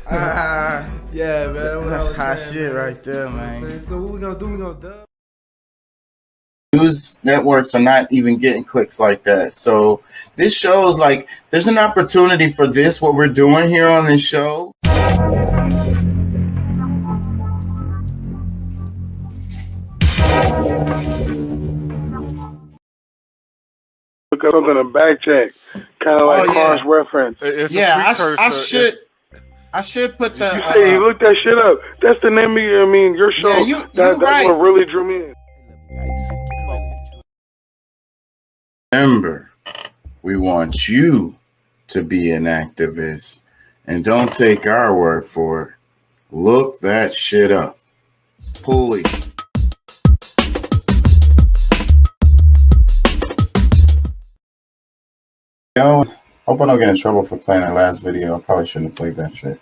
Yeah, man. That's hot shit right there, man. So what we gonna do? We gonna dub? News networks are not even getting clicks like that. So this shows like there's an opportunity for this, what we're doing here on this show. Look up something in back check, kind of like cross reference. Yeah, I should put the. You say you look that shit up. That's the name of your show. Yeah, that's right. what really drew me in. Remember, we want you to be an activist, and don't take our word for it. Look that shit up. Pulley. Yo, hope I don't get in trouble for playing that last video. I probably shouldn't have played that shit.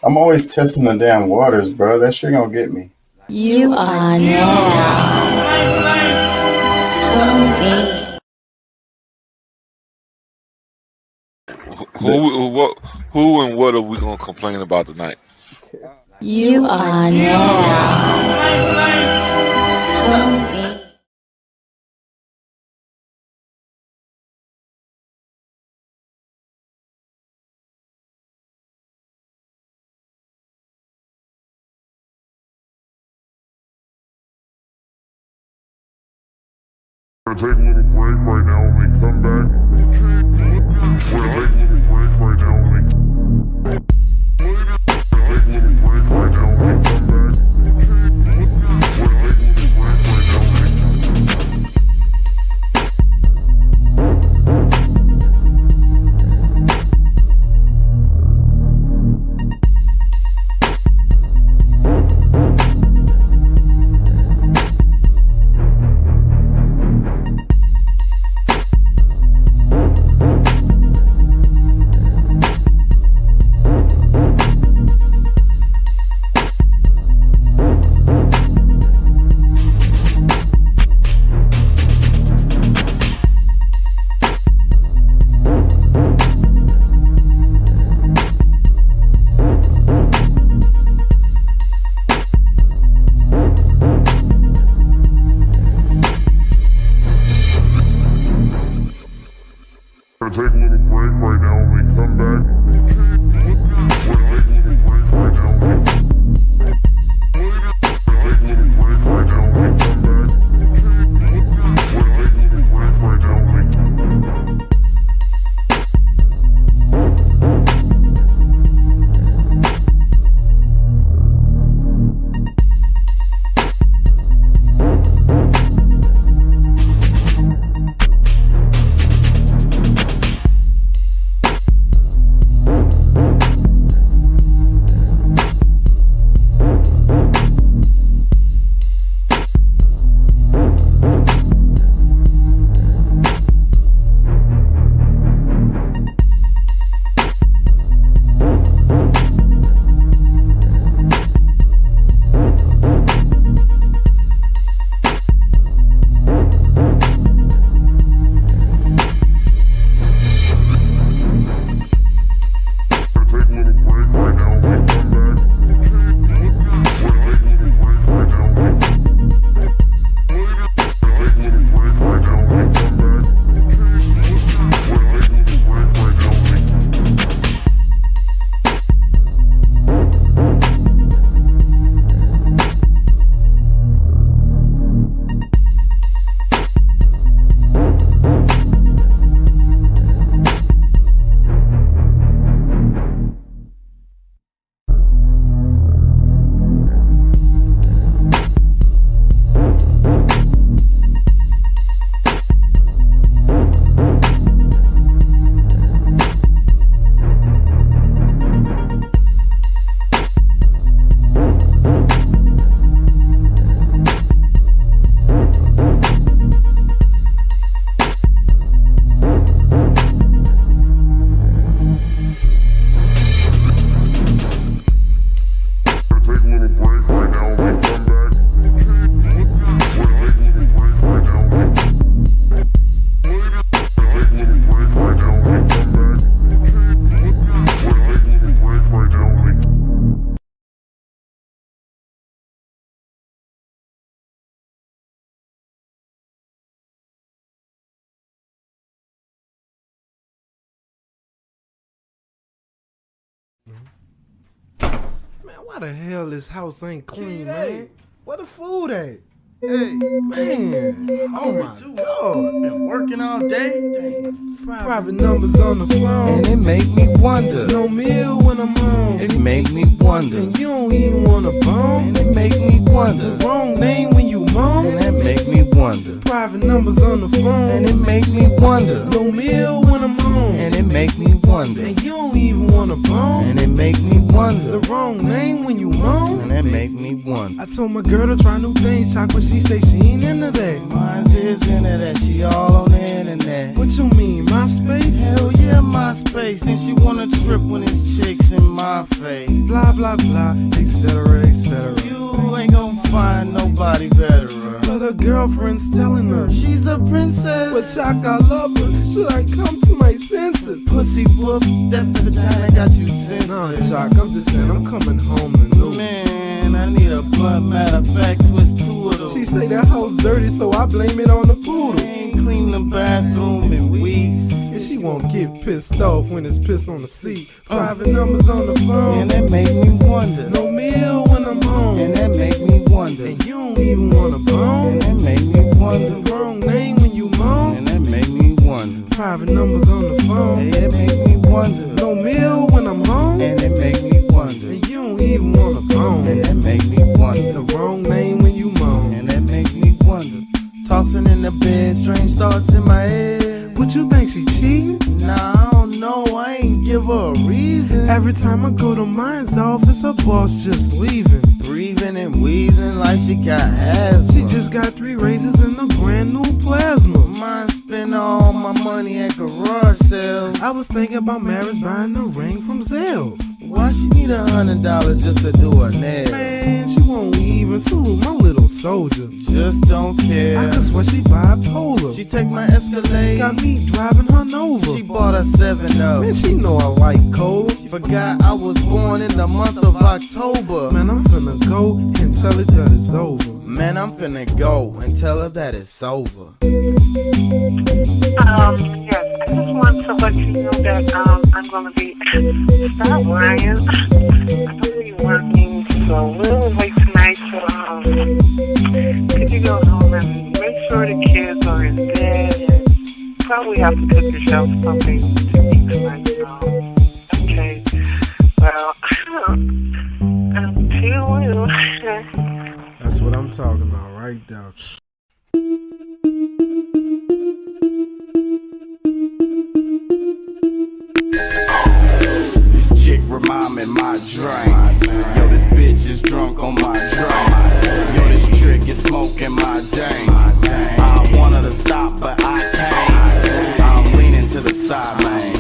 I'm always testing the damn waters, bro. That shit gonna get me. You are now Who and what are we gonna complain about tonight? You are now We're gonna take a little break right now. When we come back, we're gonna take a little break right now. When we take a little break right now. When we come back, we're gonna take a little break right now. We're gonna take a little break right now. When we come back, we're gonna take a little break right now. We're gonna take a little break right now. When we come back, we're gonna take a little break right now. Man, why the hell this house ain't clean, Kid, man? hey, where the food at? Hey, man. Oh my God. Been working all day. Dang. Private numbers on the phone. And it make me wonder. No meal when I'm home. It make me wonder. And you don't even want a bone. And it make me wonder. The wrong name when you moan. And it make me wonder. Private numbers on the phone. And it make me wonder. No meal when I'm home. And it make me wonder. And you don't even want a bone. And it make me wonder. The wrong name when you moan. And it make me wonder. I told my girl to try new things, chocolate. She say she ain't into that. Mine's is into that. She all on the internet. What you mean, MySpace? Hell yeah, MySpace. Then she wanna trip when it's chicks in my face. Blah blah blah, etc. etc. You ain't gon' find nobody better. But her girlfriend's telling her She's a princess. but Choc, I love her. Should I come to my senses? Pussy whoop, that vagina got you senseless. Nah, Choc, I'm just saying I'm coming home to new. Man, I need a blunt. Matter of fact, twist two of them. She say that house dirty, so I blame it on the poodle. ain't clean the bathroom in weeks. And she won't get pissed off when it's piss on the seat. Private numbers on the phone. And that make me wonder. No meal when I'm home. And that make me wonder. And you don't even want a bone. And that make me wonder. The wrong name when you moan. And that make me wonder. Private numbers on the phone. And it make me wonder. No meal when I'm home. And it make me wonder. And you don't even want a bone. And that make me wonder. The wrong name when you moan. And that make me wonder. Tossing in the bed, strange thoughts in my head. What you think, she cheating? Nah, I don't know, I ain't give her a reason. Every time I go to mine's office, her boss just leaving. Breathing and wheezing like she got asthma. She just got 3 raises and a brand new plasma. Mine spend all my money at garage sales. I was thinking about marriage, buying a ring from Zales. Why she need $100 just to do her nails? Man, she won't even salute my little soldier. Just don't care. I could swear she bipolar. She take my Escalade. Got me driving her Nova. She bought a 7-Up. Man, she know I like cola. Forgot I was born in the month of October. Man, I'm finna go and tell it that it's over. Man, I'm finna go and tell her that it's over. Yes, I just want to let you know that I'm going to be, stop lying, I'm going to be working so a little late tonight, so could you go home and make sure the kids are in bed and probably have to cook yourself something to eat tonight, so, okay, well, until you. That's what I'm talking about right there. This chick remind me my drink. Yo, this bitch is drunk on my drink. Yo, this trick is smoking my dang. I want her to stop, but I can't. I'm leaning to the side, man.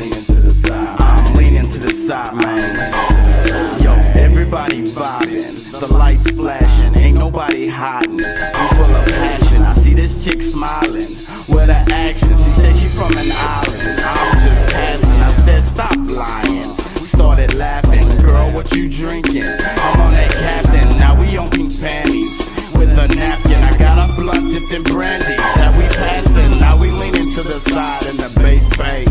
I'm leaning to the side, man. Yo, everybody vibing, the lights flashing, ain't nobody hiding. I'm full of passion. I see this chick smiling with her action. She said she from an island. I'm just passing. I said stop lying. Started laughing. Girl, what you drinking? I'm on that captain. Now we on pink panties with a napkin. I got a blunt dipped in brandy that we passing. Now we leaning to the side in the bass bay.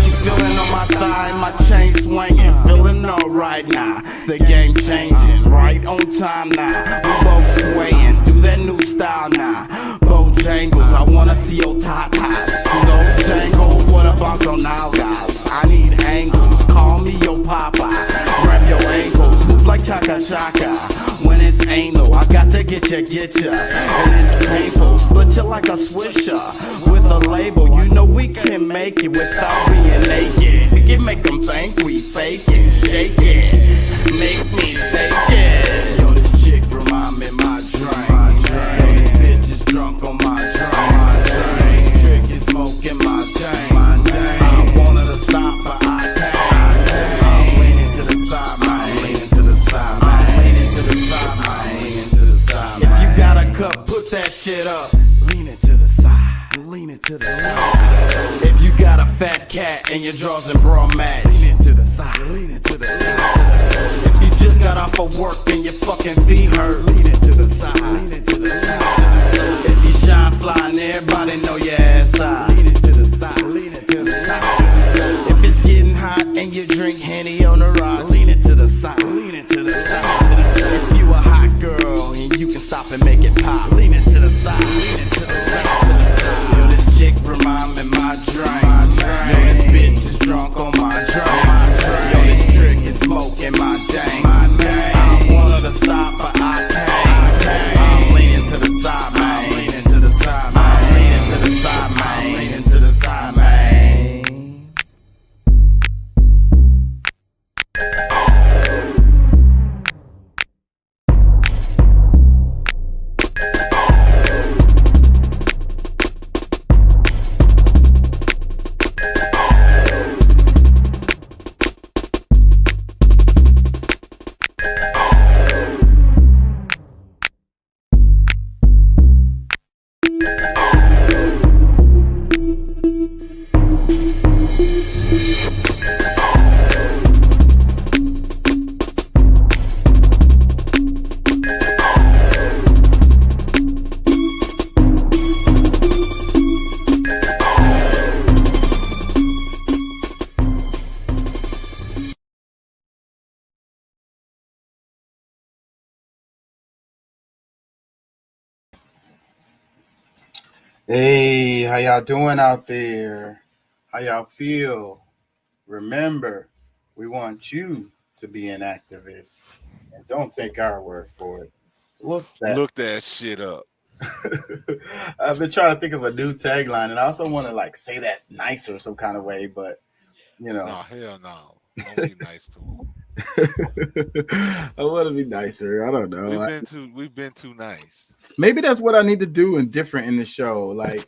She feeling on my thigh, my chain swinging. Feeling alright now. The game changing. Right on time now. We both swaying. Do that new style now. Bojangles, I wanna see your tatas. Do those jangles? What about your now guys? I need angles. Call me your Papa. Grab your ankles. Move like Chaka Chaka. When it's anal, I got to get ya. And it's painful. Split you like a swisher. With a label, you know we can make it without being naked. We can make them think we fake it. Shake it. Make me take it. Yo, this chick remind me my drink. Yo, this bitch is drunk on my drink. This trick is smoking my dang. I want her to stop, but I can't. I'm leaning to the side, man. I'm leaning to the side, man. I'm leaning to the side, man. I'm leaning to the side, man. If you got a cup, put that shit up. Lean it to the side. Lean it to the side. If you got a fat cat and your drawers and bra match, lean it to the side. Lean it to the side. If you just got off of work and your fucking feet hurt, lean it to the side. Lean it to the side. If you shine fly and everybody know your ass high, lean it to the side. Lean it to the side. If it's getting hot and you drink Henny on the rocks, lean it to Hey, how y'all doing out there? How y'all feel? Remember, we want you to be an activist, and don't take our word for it. Look that shit up. I've been trying to think of a new tagline, and I also want to like say that nicer some kind of way, but you No, know, hell no. Don't be nice to him. I want to be nicer. I don't know. We've been too nice. Maybe that's what I need to do and different in the show. Like,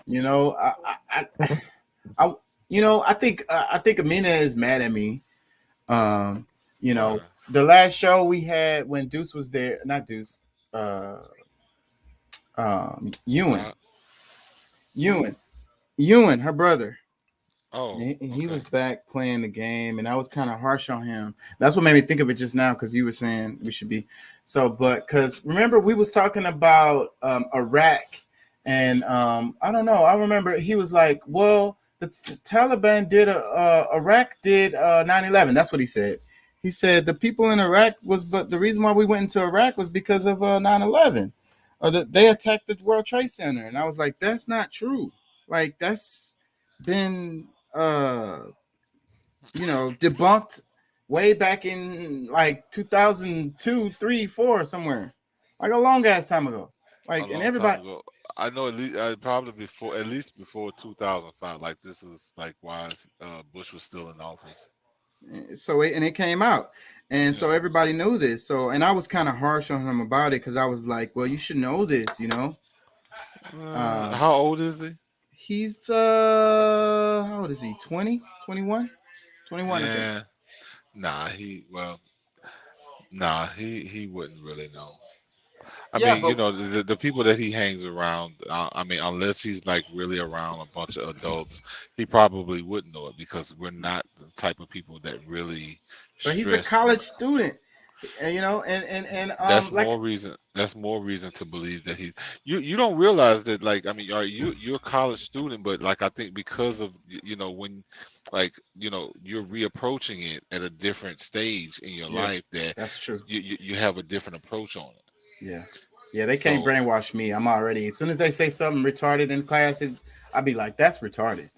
you know, I I think Amina is mad at me. Um, you know, Why? the last show we had when Deuce was there, not Deuce, uh, Ewan, Why? Who? Ewan, Ewan, her brother. Oh, He okay. was back playing the game, and I was kind of harsh on him. That's what made me think of it just now because you were saying we should be so. But because remember we was talking about Iraq, and I don't know. I remember he was like, "Well, the Taliban did Iraq did 9/11." That's what he said. He said the people in Iraq but the reason why we went into Iraq was because of 9/11, or that they attacked the World Trade Center, and I was like, "That's not true. Like that's been." uh Debunked way back in like 2002, 3, 4 somewhere, like a long ass time ago, A like, and long time everybody. ago. I know probably before, at least before 2005. Like this was like why Bush was still in office. And it came out, and so Yeah. everybody knew this. So, and I was kind of harsh on him about it because I was like, well, you should know this. um How old is he? he's how old is he? 20, 21, 21, I think. Yeah. Nah, he wouldn't really know. I Yeah, mean, but the people that he hangs around, I mean, unless he's like really around a bunch of adults, he probably wouldn't know it because we're not the type of people that really he's a stress. college student, and That's like, more reason. That's more reason to believe that You don't realize that, like, I mean, you're a college student, but like I think because of when, like, you're reapproaching it at a different stage in your yeah, life that that's true. you have a different approach on it. Yeah. Yeah, they can't So brainwash me. I'm already, as soon as they say something retarded in class, I'll be like, that's retarded.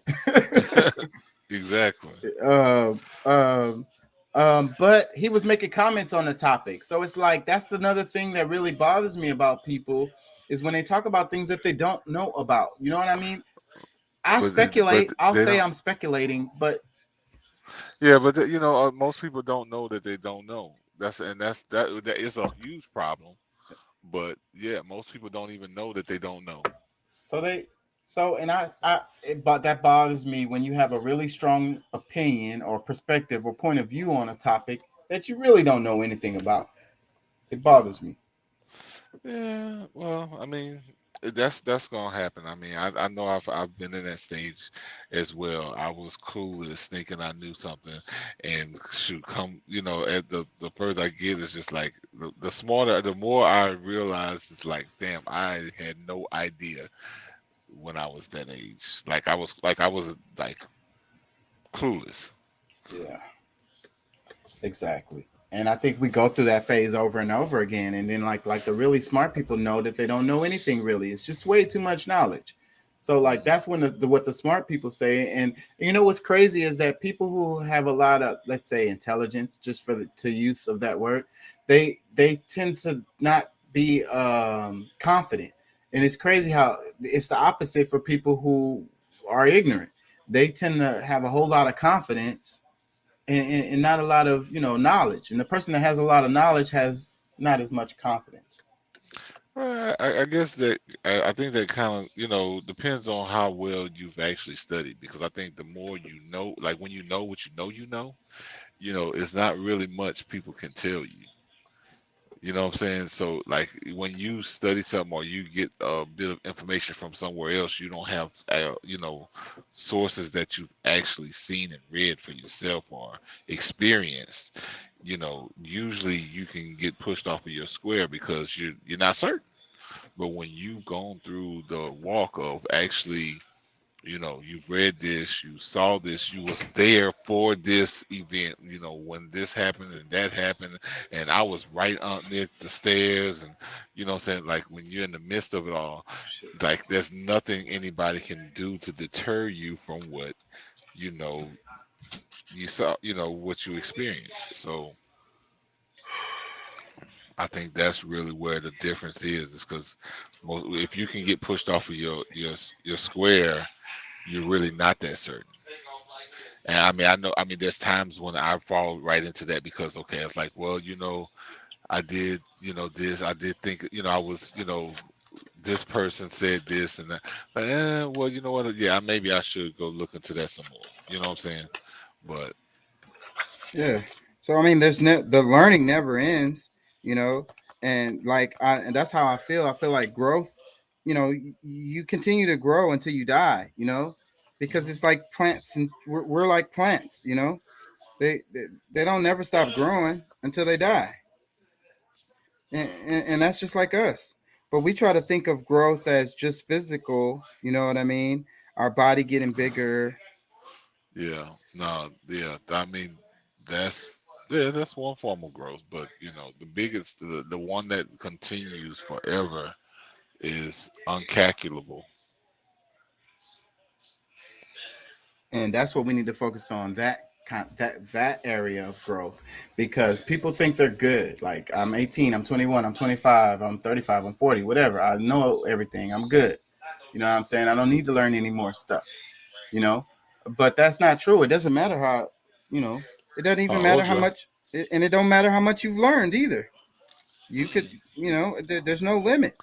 exactly. um, um, but he was making comments on the topic. So it's like, that's another thing that really bothers me about people is when they talk about things that they don't know about. You know what I mean? I But speculate. I'll they say don't. I'm speculating, but Yeah, but most people don't know that they don't know. That is a huge problem. But yeah, most people don't even know that they don't know. So they so and but that bothers me when you have a really strong opinion or perspective or point of view on a topic that you really don't know anything about. It bothers me. Yeah, well, I mean, that's gonna happen. I mean, I know I've been in that stage as well. I was clueless, thinking I knew something, and shoot, come at the further I get, it's just like the smarter, the more I realize, it's like, damn, I had no idea when I was that age. Like I was like clueless. Yeah, exactly. And I think we go through that phase over and over again, and then like the really smart people know that they don't know anything really. It's just way too much knowledge. So like Mhm. that's when what the smart people say. And you know what's crazy is that people who have a lot of, let's say, intelligence, just for the to use of that word, they tend to not be confident. And it's crazy how it's the opposite for people who are ignorant. They tend to have a whole lot of confidence and not a lot of knowledge. And the person that has a lot of knowledge has not as much confidence. Well, I guess that I think that kind of depends on how well you've actually studied, because I think the more you know, like when you know what you know, it's not really much people can tell you. You know what I'm saying? So like when you study something or you get a bit of information from somewhere else, you don't have sources that you've actually seen and read for yourself or experienced. Usually you can get pushed off of your square because you're not certain. But when you've gone through the walk of actually, you've read this, you saw this, you was there for this event, when this happened and that happened, and I was right near the stairs, and what I'm saying, like when you're in the midst of it all, like there's nothing anybody can do to deter you from what you saw, what you experienced. So I think that's really where the difference is because if you can get pushed off of your square, you're really not that certain. And I mean, there's times when I fall right into that because, okay, it's like, well, I did, this, I did think, I was, this person said this and that. But, well, you know what? Yeah, maybe I should go look into that some more. You know what I'm saying? But Yeah. So I mean, the learning never ends, and and that's how I feel. I feel like growth, you continue to grow until you die, because it's like plants, and we're like plants, they don't never stop growing until they die, and that's just like us. But we try to think of growth as just physical, you know what I mean? Our body getting bigger. yeah, no, yeah, I mean, that's that's one form of growth, but the biggest, the one that continues forever is uncalculable. And that's what we need to focus on, that area of growth, because people think they're good. Like, I'm 18, I'm 21, I'm 25, I'm 35, I'm 40, whatever. I know everything. I'm good. You know what I'm saying? I don't need to learn any more stuff, you know? But that's not true. It doesn't matter how, it doesn't even matter how Oja. much, and it don't matter how much you've learned either. You could, there's no limit.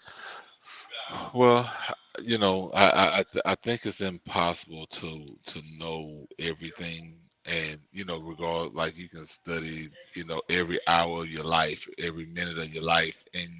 Well, I think it's impossible to know everything, and regard, like, you can study every hour of your life, every minute of your life, and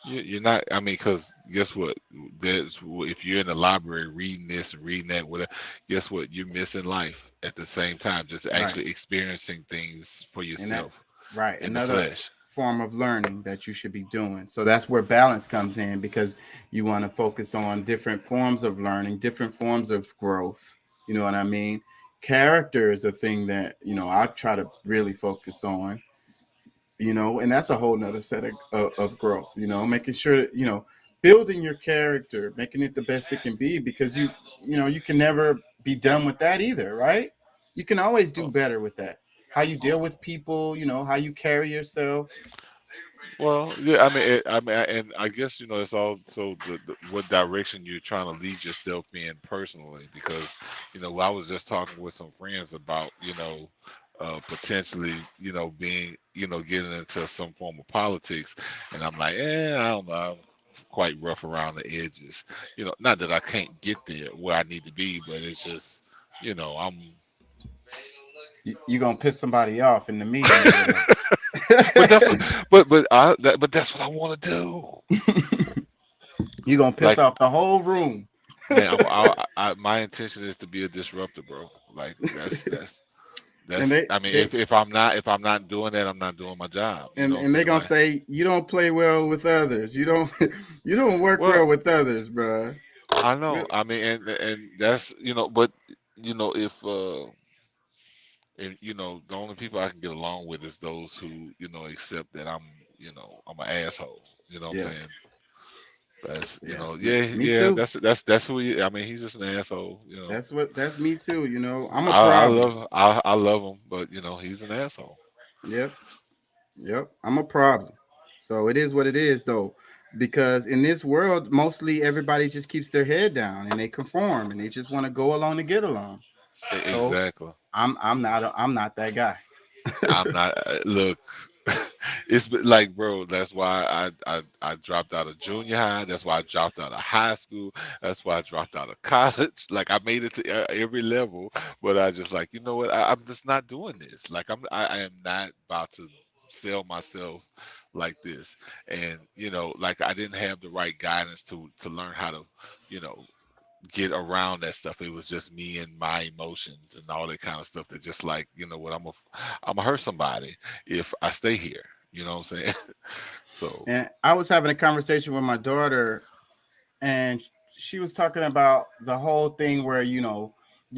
you're not. I mean, because guess what? If you're in the library reading this and reading that, whatever, guess what? You're missing life at the same time, just Right. actually experiencing things for And that, yourself right. in the Another flesh. form of learning that you should be doing. So that's where balance comes in, because you want to focus on different forms of learning, different forms of growth. You know what I mean? Character is a thing that, I try to really focus on, and that's a whole nother set of growth, making sure that, building your character, making it the best it can be, because you can never be done with that either, right? You can always do Oh, better with that. How you deal with people, how you carry yourself. well, yeah, and I guess it's also what direction you're trying to lead yourself in personally, because I was just talking with some friends about potentially being getting into some form of politics, and I'm like, I don't know, I'm quite rough around the edges. Not that I can't get there where I need to be, but it's just I'm. You're gonna piss somebody off in the meeting or whatever. But but that's what I want to do. You're gonna piss Like, off the whole room. man, my intention is to be a disruptor, bro. Like, And that's. I mean, if I'm not doing that, I'm not doing my job. You know what I'm they're saying? gonna Like, say you don't play well with others. You don't you don't work well, well with others, bruh. I know. Real- I mean, and that's but if the only people I can get along with is those who accept that I'm an asshole. You know what I'm Yeah, saying? That's yeah. yeah, Me yeah. too. That's who he. I mean, he's just an asshole. That's me too. I'm a I problem. love I love him, but he's an asshole. Yep, yep. I'm a problem. So it is what it is, though, because in this world, mostly everybody just keeps their head down and they conform and they just want to go along to get along. So Exactly. I'm not that guy. I'm not. Look, it's been like, bro. That's why I dropped out of junior high. That's why I dropped out of high school. That's why I dropped out of college. Like, I made it to every level, but I just, like, you know what? I'm just not doing this. Like, I am not about to sell myself like this, and like I didn't have the right guidance to learn how to, you know, get around that stuff. It was just me and my emotions and all that kind of stuff that just like, what, I'm gonna hurt somebody if I stay here. You know what I'm saying? So And I was having a conversation with my daughter, and she was talking about the whole thing where you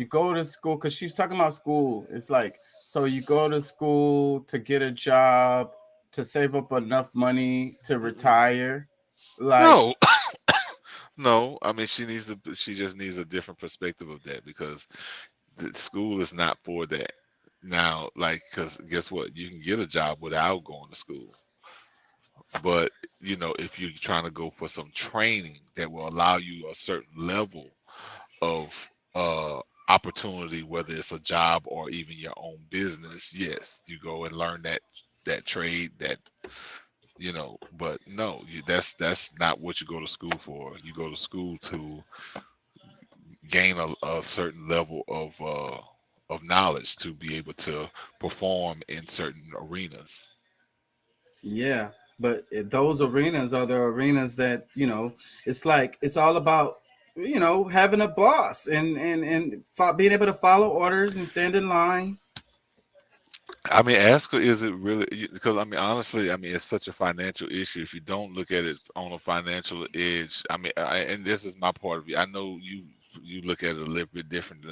go to school, because she's talking about school. It's like, so you go to school to get a job, to save up enough money to retire. Like, no, no. I mean, she just needs a different perspective of that, because the school is not for that. Now, like, because guess what? You can get a job without going to school. But, if you're trying to go for some training that will allow you a certain level of opportunity, whether it's a job or even your own business, yes, you go and learn that trade, but no, that's not what you go to school for. You go to school to gain a certain level of knowledge to be able to perform in certain arenas. yeah, but those arenas are the arenas that, it's like, it's all about, having a boss and being able to follow orders and stand in line. I mean, ask her, is it really? Because I mean, honestly, I mean, it's such a financial issue. If you don't look at it on a financial edge, I mean, and this is my part of it. I know you look at it a little bit different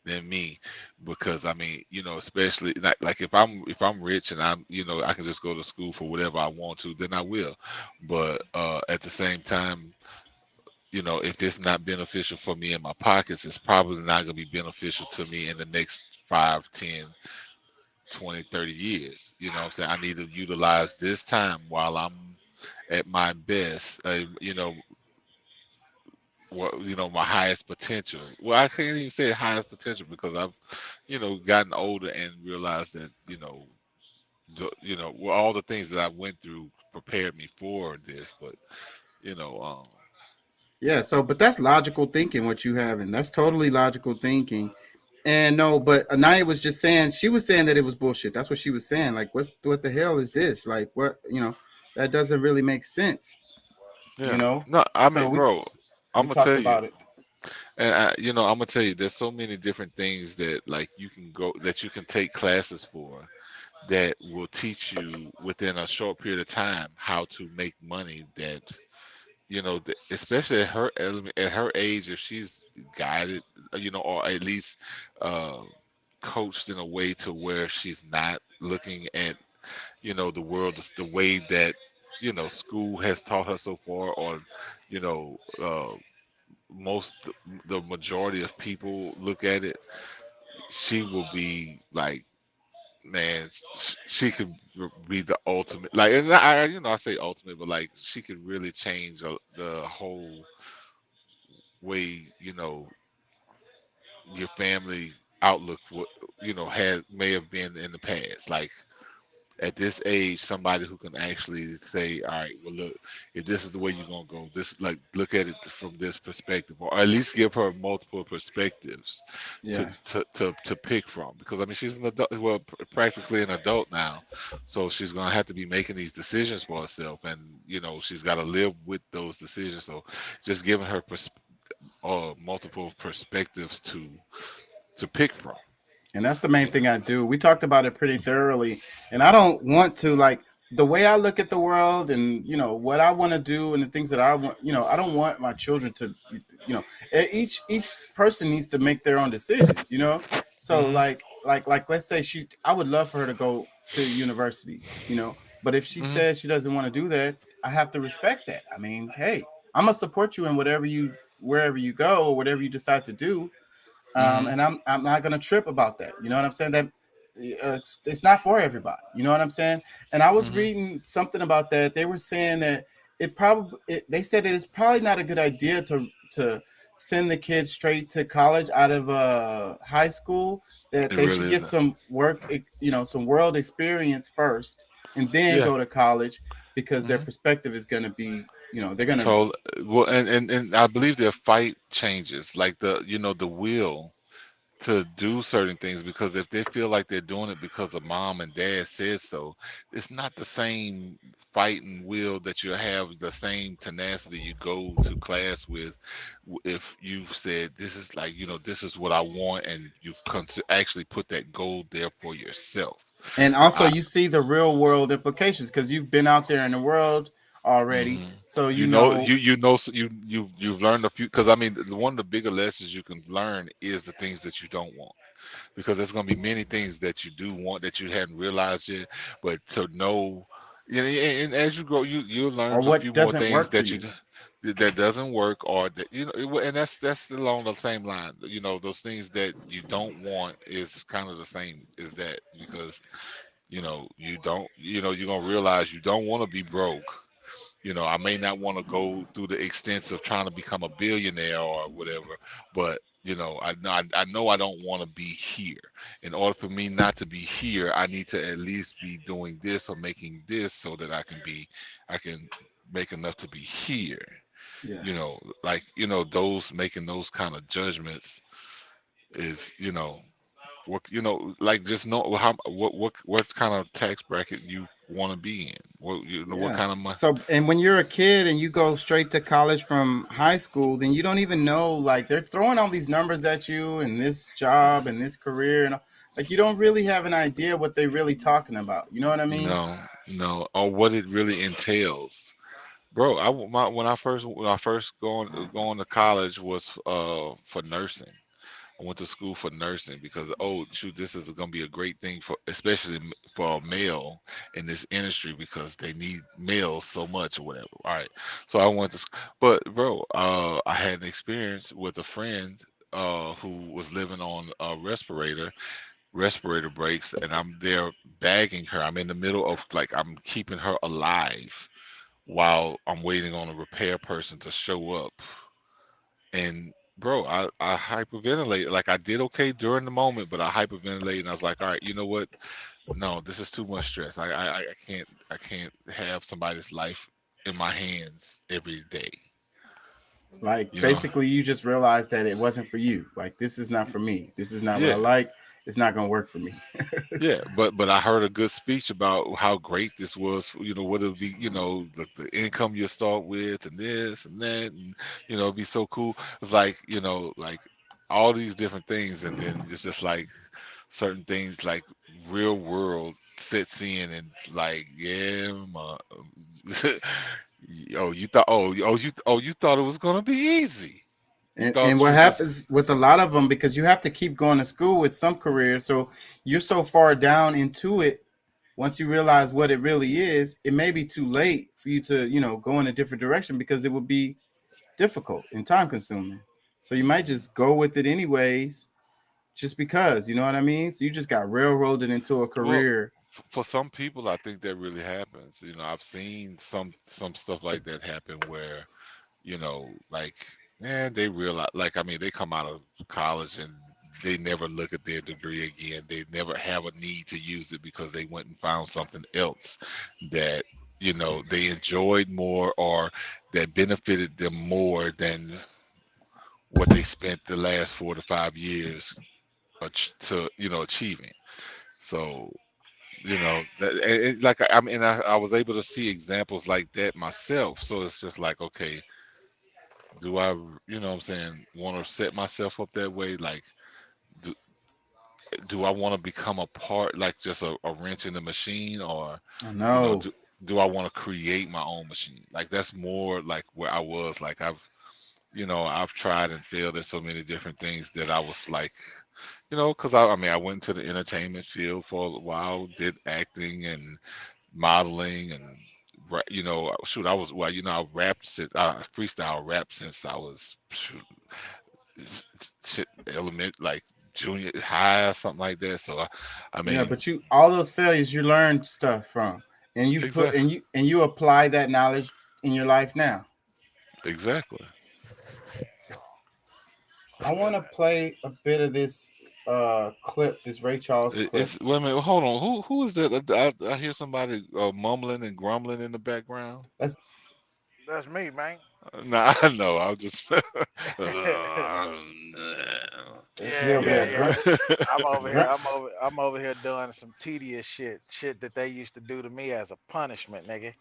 than me, because I mean, especially like if I'm rich and I can just go to school for whatever I want to, then I will. But at the same time, if it's not beneficial for me in my pockets, it's probably not going to be beneficial to me in the next 5, 10, 20, 30 years. You know what I'm saying? I need to utilize this time while I'm at my best, my highest potential. Well, I can't even say highest potential, because I've, gotten older and realized that, well, all the things that I went through prepared me for this. But, Yeah, so but that's logical thinking what you have, and that's totally logical thinking. And no, but Anaya was just saying, she was saying that it was bullshit. That's what she was saying. Like, what the hell is this? Like, what, that doesn't really make sense, yeah, no, I So mean, bro, we I'm gonna talked tell you. about it. And I'm gonna tell you, there's so many different things that like you can take classes for that will teach you within a short period of time how to make money. That especially at her element, at her age, if she's guided, or at least uh, coached in a way to where she's not looking at the world the way that school has taught her so far, or you know uh, most the majority of people look at it, she will be like, man, she could be the ultimate, like, and I say ultimate, but like she could really change the whole way your family outlook may have been in the past. Like, at this age, somebody who can actually say, all right, well, look, if this is the way you're gonna go, this, like, look at it from this perspective, or at least give her multiple perspectives Yeah. to pick from. Because I mean, she's an adult, well, practically an adult now, so she's gonna have to be making these decisions for herself, and she's got to live with those decisions. So just giving her multiple perspectives to pick from. And that's the main thing I do. We talked about it pretty thoroughly. And I don't want to, like, the way I look at the world and, what I want to do and the things that I want, I don't want my children to, each person needs to make their own decisions, So like, let's say I would love for her to go to university, but if she says she doesn't want to do that, I have to respect that. I mean, hey, I'm going to support you in wherever you go or whatever you decide to do. And I'm not gonna trip about that. You know what I'm saying? That it's not for everybody. You know what I'm saying? And I was reading something about that. They were saying that they said that it's probably not a good idea to send the kids straight to college out of high school. That they should get some work, some world experience first, and then go to college, because their perspective is gonna be, they're gonna. So, well, and I believe their fight changes, like the will to do certain things, because if they feel like they're doing it because of mom and dad says so, it's not the same fight and will that you have, the same tenacity you go to class with if you've said this is like, this is what I want, and you've actually put that goal there for yourself. And also, I, you see the real world implications because you've been out there in the world already, mhm. so You know, you've learned a few, because I mean, one of the bigger lessons you can learn is the things that you don't want, because there's going to be many things that you do want that you hadn't realized yet, but to know, and as you grow, you'll learn or a what few more doesn't things work for that you. that doesn't work, or that and that's along the same line. Those things that you don't want is kind of the same as that, because you don't, you're gonna realize you don't want to be broke. I may not want to go through the extents of trying to become a billionaire or whatever, but I know I don't want to be here. In order for me not to be here, I need to at least be doing this or making this so that I can make enough to be here. Yeah. Like, those making those kind of judgments is, what, like, just know what kind of tax bracket you want to be in. What Yeah. kind of money. So, and when you're a kid and you go straight to college from high school, then you don't even know, like, they're throwing all these numbers at you and this job and this career, and like, you don't really have an idea what they're really talking about. You know what I mean? No, no, or what it really entails, bro. When I first going to college was for nursing. I went to school for nursing because, oh shoot, this is gonna be a great thing for, especially for a male in this industry, because they need males so much or whatever. All right, so I went to, but bro, I had an experience with a friend who was living on a respirator breaks, and I'm there bagging her. I'm in the middle of, like, I'm keeping her alive while I'm waiting on a repair person to show up. And bro, I hyperventilated. Like, I did okay during the moment, but I hyperventilated, and I was like, all right, you know what? No, this is too much stress. I can't have somebody's life in my hands every day. Like, You know? basically, you just realized that it wasn't for you. Like, this is not for me. This is not what I Yeah. like. It's not gonna work for me. Yeah, but I heard a good speech about how great this was. What it'll be. The income you start with, and this and that, and it'd be so cool. It's like, like all these different things, and then it's just like certain things, like real world sets in, and it's like, yeah, you thought it was gonna be easy. You And thought what you just happens with a lot of them, because you have to keep going to school with some careers, so you're so far down into it. Once you realize what it really is, it may be too late for you to, go in a different direction, because it would be difficult and time consuming. So you might just go with it anyways, just because, you know what I mean? So you just got railroaded into a well, career. for some people, I think that really happens. I've seen some stuff like that happen where, like, man, they realize, like, I mean, they come out of college and they never look at their degree again. They never have a need to use it because they went and found something else that, they enjoyed more, or that benefited them more than what they spent the last 4 to 5 years to, achieving. So, that, like, I mean, I was able to see examples like that myself. So it's just like, okay, do I, what I'm saying, want to set myself up that way? Like, do, do I want to become a part, like just a wrench in the machine, or, I you know, know. do I want to create my own machine? Like, that's more like where I was. Like, I've tried and failed at so many different things that I was like, because I mean, I went into the entertainment field for a while, did acting and modeling, and shoot, I was, well, I rapped since I freestyle rap since I was, shoot, shit, element, like junior high or something like that. So I Yeah, mean, but you, all those failures, you learned stuff from, and you put exactly, and you apply that knowledge in your life now. exactly. I want to play a bit of this clip, this Ray Charles clip. It's, wait a minute, hold on. Who is that? I hear somebody mumbling and grumbling in the background. That's That's me, man. Nah, I know. I'll just. He over there. Yeah. I'm over here. Grunt. I'm over here doing some tedious shit that they used to do to me as a punishment, nigga.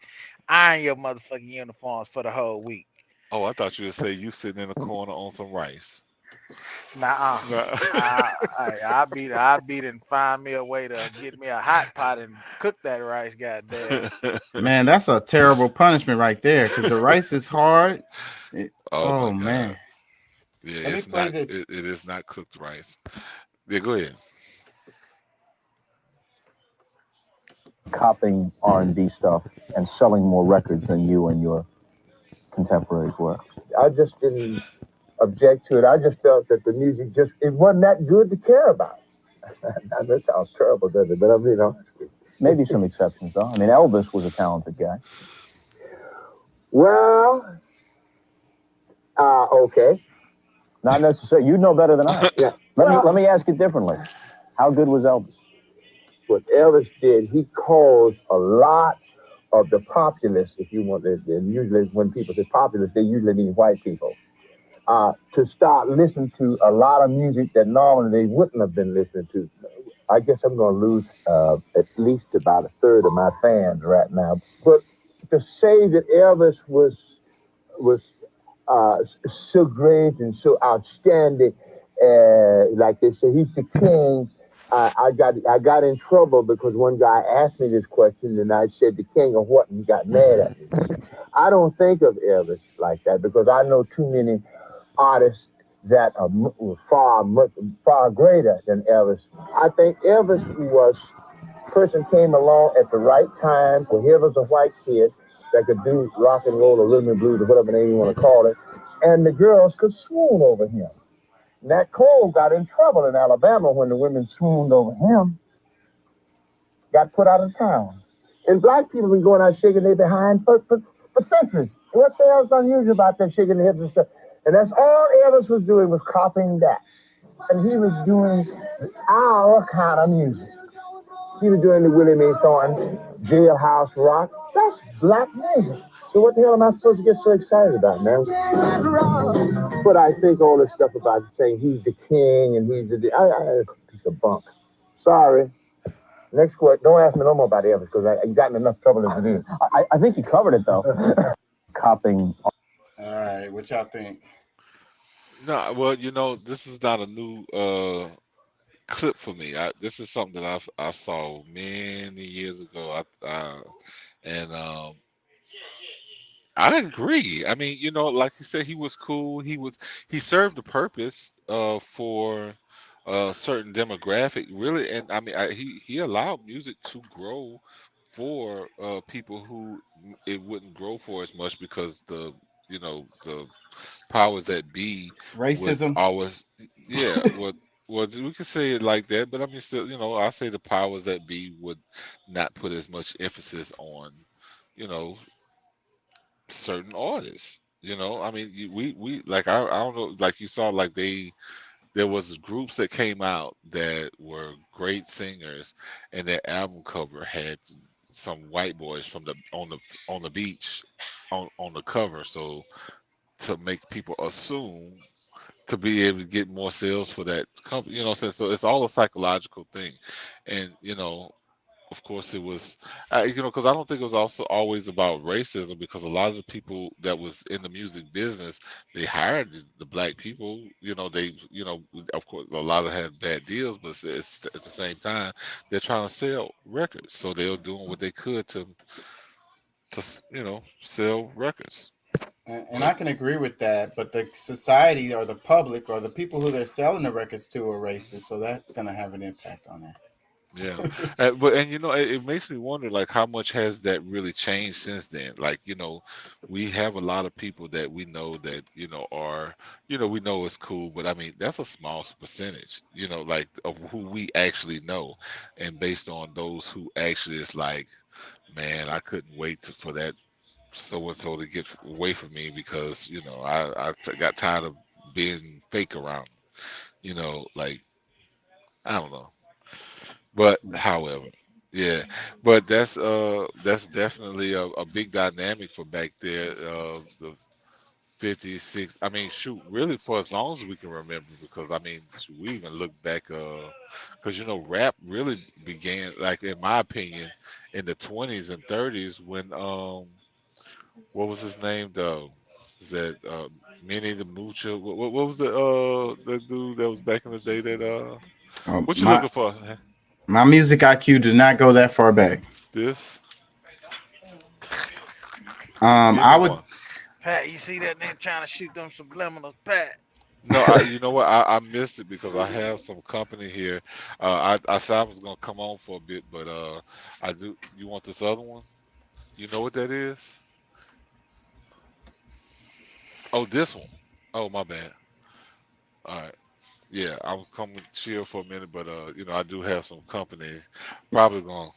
Iron your motherfucking uniforms for the whole week. Oh, I thought you would say you sitting in a corner on some rice. Nah, No. I beat and find me a way to get me a hot pot and cook that rice. Goddamn. Man, that's a terrible punishment right there because the rice is hard. Oh my man. God. Yeah, Let me it's play not. this. It is not cooked rice. Yeah, go ahead. Copying R&B stuff and selling more records than you and your contemporaries were. I just didn't object to it. I just felt that the music it wasn't that good to care about. That sounds terrible, doesn't it? But I'm being honest with you. Maybe some exceptions, though. I mean, Elvis was a talented guy. Well, okay. Not necessarily. You know better than I. Yeah. Let me ask it differently. How good was Elvis? What Elvis did, he caused a lot of the populace, if you want to, and usually when people say populace, they usually mean white people, to start listening to a lot of music that normally they wouldn't have been listening to. I guess I'm going to lose at least about a third of my fans right now. But to say that Elvis was so great and so outstanding, like they say, he's the king. I got in trouble because one guy asked me this question and I said the king of what, and he got mad at me. I don't think of Elvis like that because I know too many artists that are far greater than Elvis. I think Elvis person came along at the right time, for he was a white kid that could do rock and roll or rhythm and blues or whatever name you want to call it, and the girls could swoon over him. Nat Cole got in trouble in Alabama when the women swooned over him, got put out of town. And black people been going out shaking their behind for centuries. What the hell's unusual about them shaking their hips and stuff? And that's all Elvis was doing, was copying that. And he was doing our kind of music. He was doing the Willie Mae Thornton, Jailhouse Rock. That's black music. So what the hell am I supposed to get so excited about, man? But I think all this stuff about saying he's the king and he's the... I piece of bunk. Sorry. Next question. Don't ask me no more about Elvis because I got in enough trouble as it is. I think you covered it, though. Copying. All right. What y'all think? No, well, this is not a new clip for me. This is something that I saw many years ago. I agree. I mean, like you said, he was cool. He served a purpose for a certain demographic, really. And I mean, he allowed music to grow for people who it wouldn't grow for as much because the powers that be would Racism. always, yeah. Well, we could say it like that, but I mean, still, I say the powers that be would not put as much emphasis on, certain artists. I mean, we like I don't know, like you saw, like there was groups that came out that were great singers, and their album cover had some white boys on the beach on the cover, so to make people assume to be able to get more sales for that company, so it's all a psychological thing, and of course it was, because I don't think it was also always about racism, because a lot of the people that was in the music business, they hired the black people, they, of course a lot of them had bad deals, but it's at the same time they're trying to sell records, so they were doing what they could to sell records. And I can agree with that, but the society or the public or the people who they're selling the records to are racist, so that's going to have an impact on that. Yeah, it makes me wonder, like, how much has that really changed since then? Like, we have a lot of people that we know that are, we know it's cool, but I mean that's a small percentage, like of who we actually know, and based on those who actually is like, man, I couldn't wait for that so and so to get away from me because I got tired of being fake around, like, I don't know. But however, yeah, but that's definitely a big dynamic for back there. 56. I mean, shoot, really for as long as we can remember, because I mean, shoot, we even look back, because rap really began, like in my opinion, in the 20s and 30s when what was his name though? Is that Minnie the Moocher? What was the dude that was back in the day that Oh, what you my looking for? my music IQ did not go that far back. This? Give I me would. one. Pat, you see that nigga trying to shoot them subliminals, Pat? No, you know what? I missed it because I have some company here. I said I was gonna come on for a bit, but I do. You want this other one? You know what that is? Oh, this one. Oh, my bad. All right. Yeah, I was coming chill for a minute, but I do have some company. Probably gonna,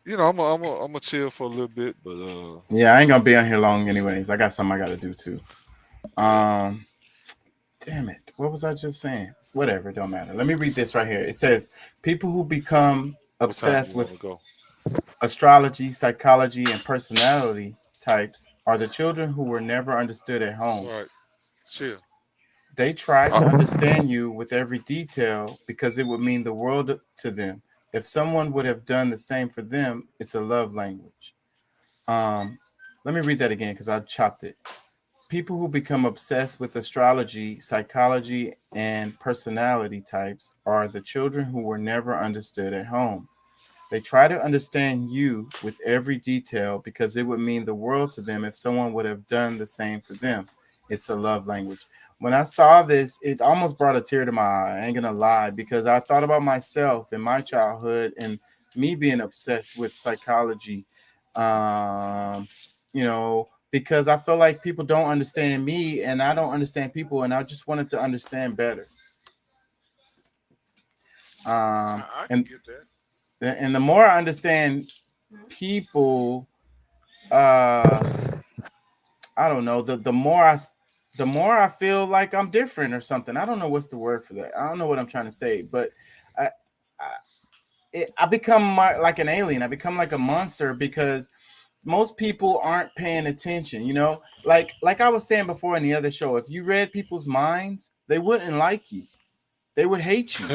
I'm gonna chill for a little bit, but Yeah, I ain't gonna be on here long anyways. I got something I gotta do too. yeah. Um, damn it. What was I just saying? Whatever, it don't matter. Let me read this right here. It says people who become What time obsessed you want to with go? astrology, psychology, and personality types are the children who were never understood at It's home. all right. Chill. They try to Uh, understand you with every detail because it would mean the world to them. If someone would have done the same for them, it's a love language. Um, Let me read that again because I chopped it. People who become obsessed with astrology, psychology, and personality types are the children who were never understood at home. They try to understand you with every detail because it would mean the world to them if someone would have done the same for them. It's a love language. When I saw this, it almost brought a tear to my eye. I ain't gonna lie, because I thought about myself in my childhood and me being obsessed with psychology. Because I feel like people don't understand me and I don't understand people, and I just wanted to understand better. I can And get that. and the more I understand people, uh I don't know, the more I feel like I'm different or something. I don't know what's the word for that. I don't know what I'm trying to say, but I I, I become like an alien. I become like a monster because most people aren't paying attention, like I was saying before in the other show. If you read people's minds, they wouldn't like you. They would hate you.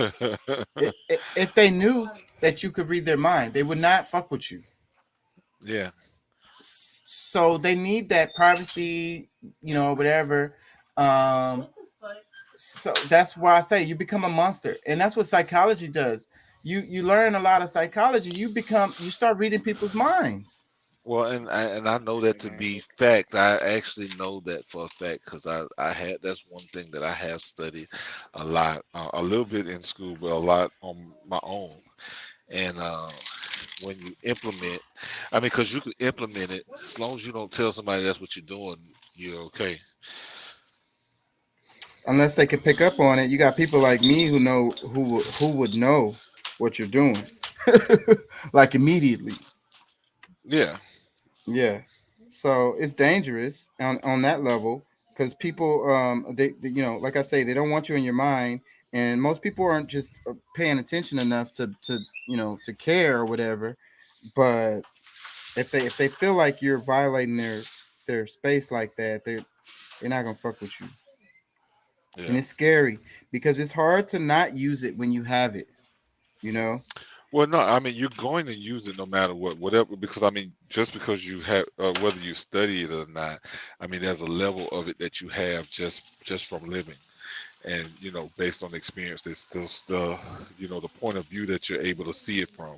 If they knew that you could read their mind, they would not fuck with you. Yeah. So they need that privacy, whatever. Um, so that's why I say you become a monster, and that's what psychology does. You learn a lot of psychology. You start reading people's minds. Well, and I know that to be fact. I actually know that for a fact because I had that's one thing that I have studied a lot, a little bit in school, but a lot on my own. And when you implement, I mean, because you can implement it as long as you don't tell somebody that's what you're doing, you're okay. Unless they can pick up on it, you got people like me who would know what you're doing, like immediately. Yeah. Yeah. So it's dangerous on that level because people, like I say, they don't want you in your mind, and most people aren't just paying attention enough to care or whatever. But if they feel like you're violating their space like that, they're not gonna fuck with you, and Yeah. it's scary because it's hard to not use it when you have it. You know. Well, no, I mean you're going to use it no matter what, whatever. Because I mean, just because you have, whether you study it or not, I mean, there's a level of it that you have just from living, and based on experience, it's still the point of view that you're able to see it from,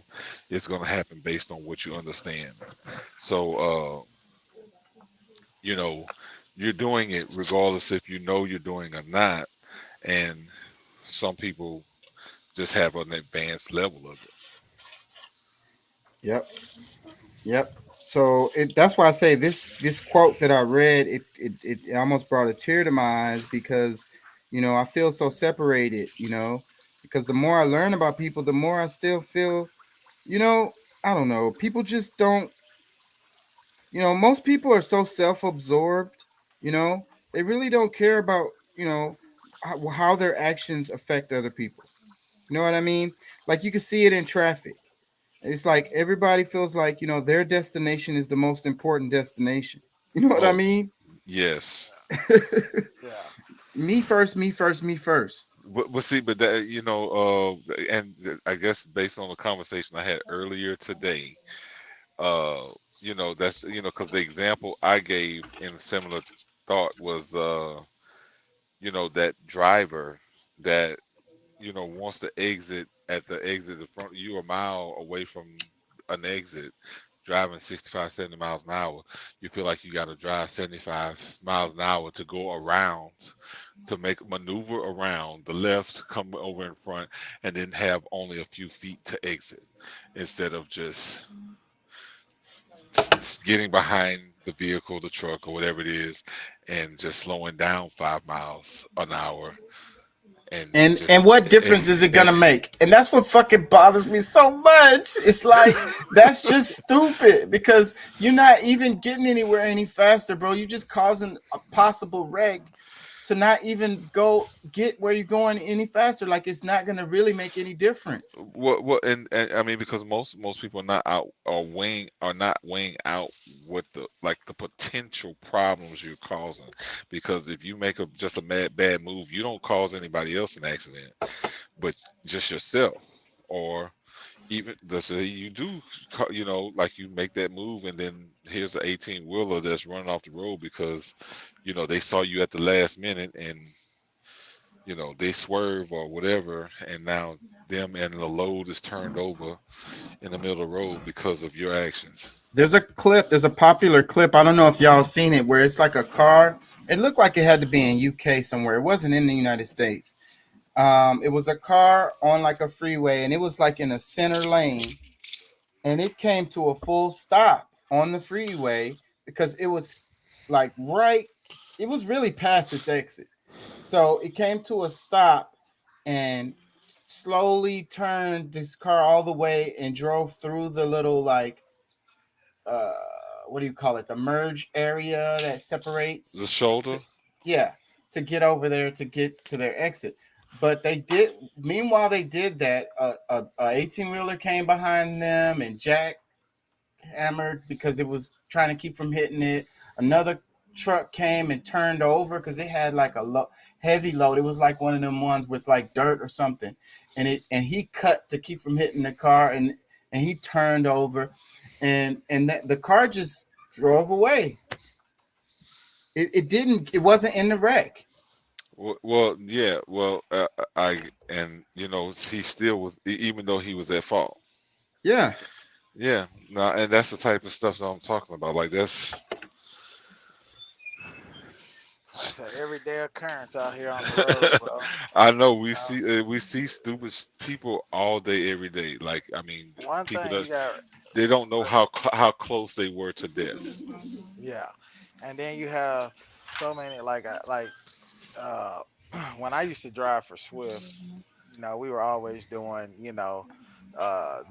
it's going to happen based on what you understand. So, you know, you're doing it regardless if you know you're doing or not, and some people just have an advanced level of it. Yep. Yep. So that's why I say this quote that I read, it almost brought a tear to my eyes because, I feel so separated, because the more I learn about people, the more I still feel, you know, I don't know, people just don't, most people are so self-absorbed, you know, they really don't care about, how their actions affect other people. You know what I mean? Like you can see it in traffic. It's like everybody feels like, their destination is the most important destination. You know what I Oh, mean? Yes. Yeah. Me first, me first, me first. But see, but that and I guess based on the conversation I had earlier today, uh, that's because the example I gave in similar thought was that driver that wants to exit at the exit in front of you a mile away from an exit, driving 65, 70 miles an hour. You feel like you got to drive 75 miles an hour to go around, to make maneuver around the left, come over in front, and then have only a few feet to exit, instead of just getting behind the vehicle, the truck, or whatever it is, and just slowing down 5 miles an hour. And what difference is it gonna make? And that's what fucking bothers me so much. It's like that's just stupid because you're not even getting anywhere any faster, bro. You're just causing a possible wreck to not even go get where you're going any faster. Like it's not gonna really make any difference. Well, and I mean, because most people are not weighing out what the potential problems you're causing. Because if you make just a bad move, you don't cause anybody else an accident, but just yourself. Or even you do, like you make that move, and then here's an 18 wheeler that's running off the road because they saw you at the last minute, and they swerve or whatever, and now them and the load is turned over in the middle of the road because of your actions. There's a popular clip. I don't know if y'all seen it, where it's like a car. It looked like it had to be in UK somewhere. It wasn't in the United States. It was a car on like a freeway, and it was like in a center lane, and it came to a full stop on the freeway because it was like it was really past its exit. So it came to a stop and slowly turned this car all the way and drove through the little like what do you call it, the merge area that separates the shoulder, to get over there to get to their exit. But meanwhile they did that, a 18-wheeler came behind them and hammered because it was trying to keep from hitting it. Another truck came and turned over because it had like a heavy load. It was like one of them ones with like dirt or something, and he cut to keep from hitting the car, and he turned over, and the car just drove away. It wasn't in the wreck. Well, yeah. Well, he still was, even though he was at fault. Yeah. Yeah. No, and that's the type of stuff that I'm talking about. Like that's an everyday occurrence out here on the road, bro. I know we see stupid people all day, every day. Like I mean, people they don't know how close they were to death. Yeah, and then you have so many when I used to drive for Swift, we were always doing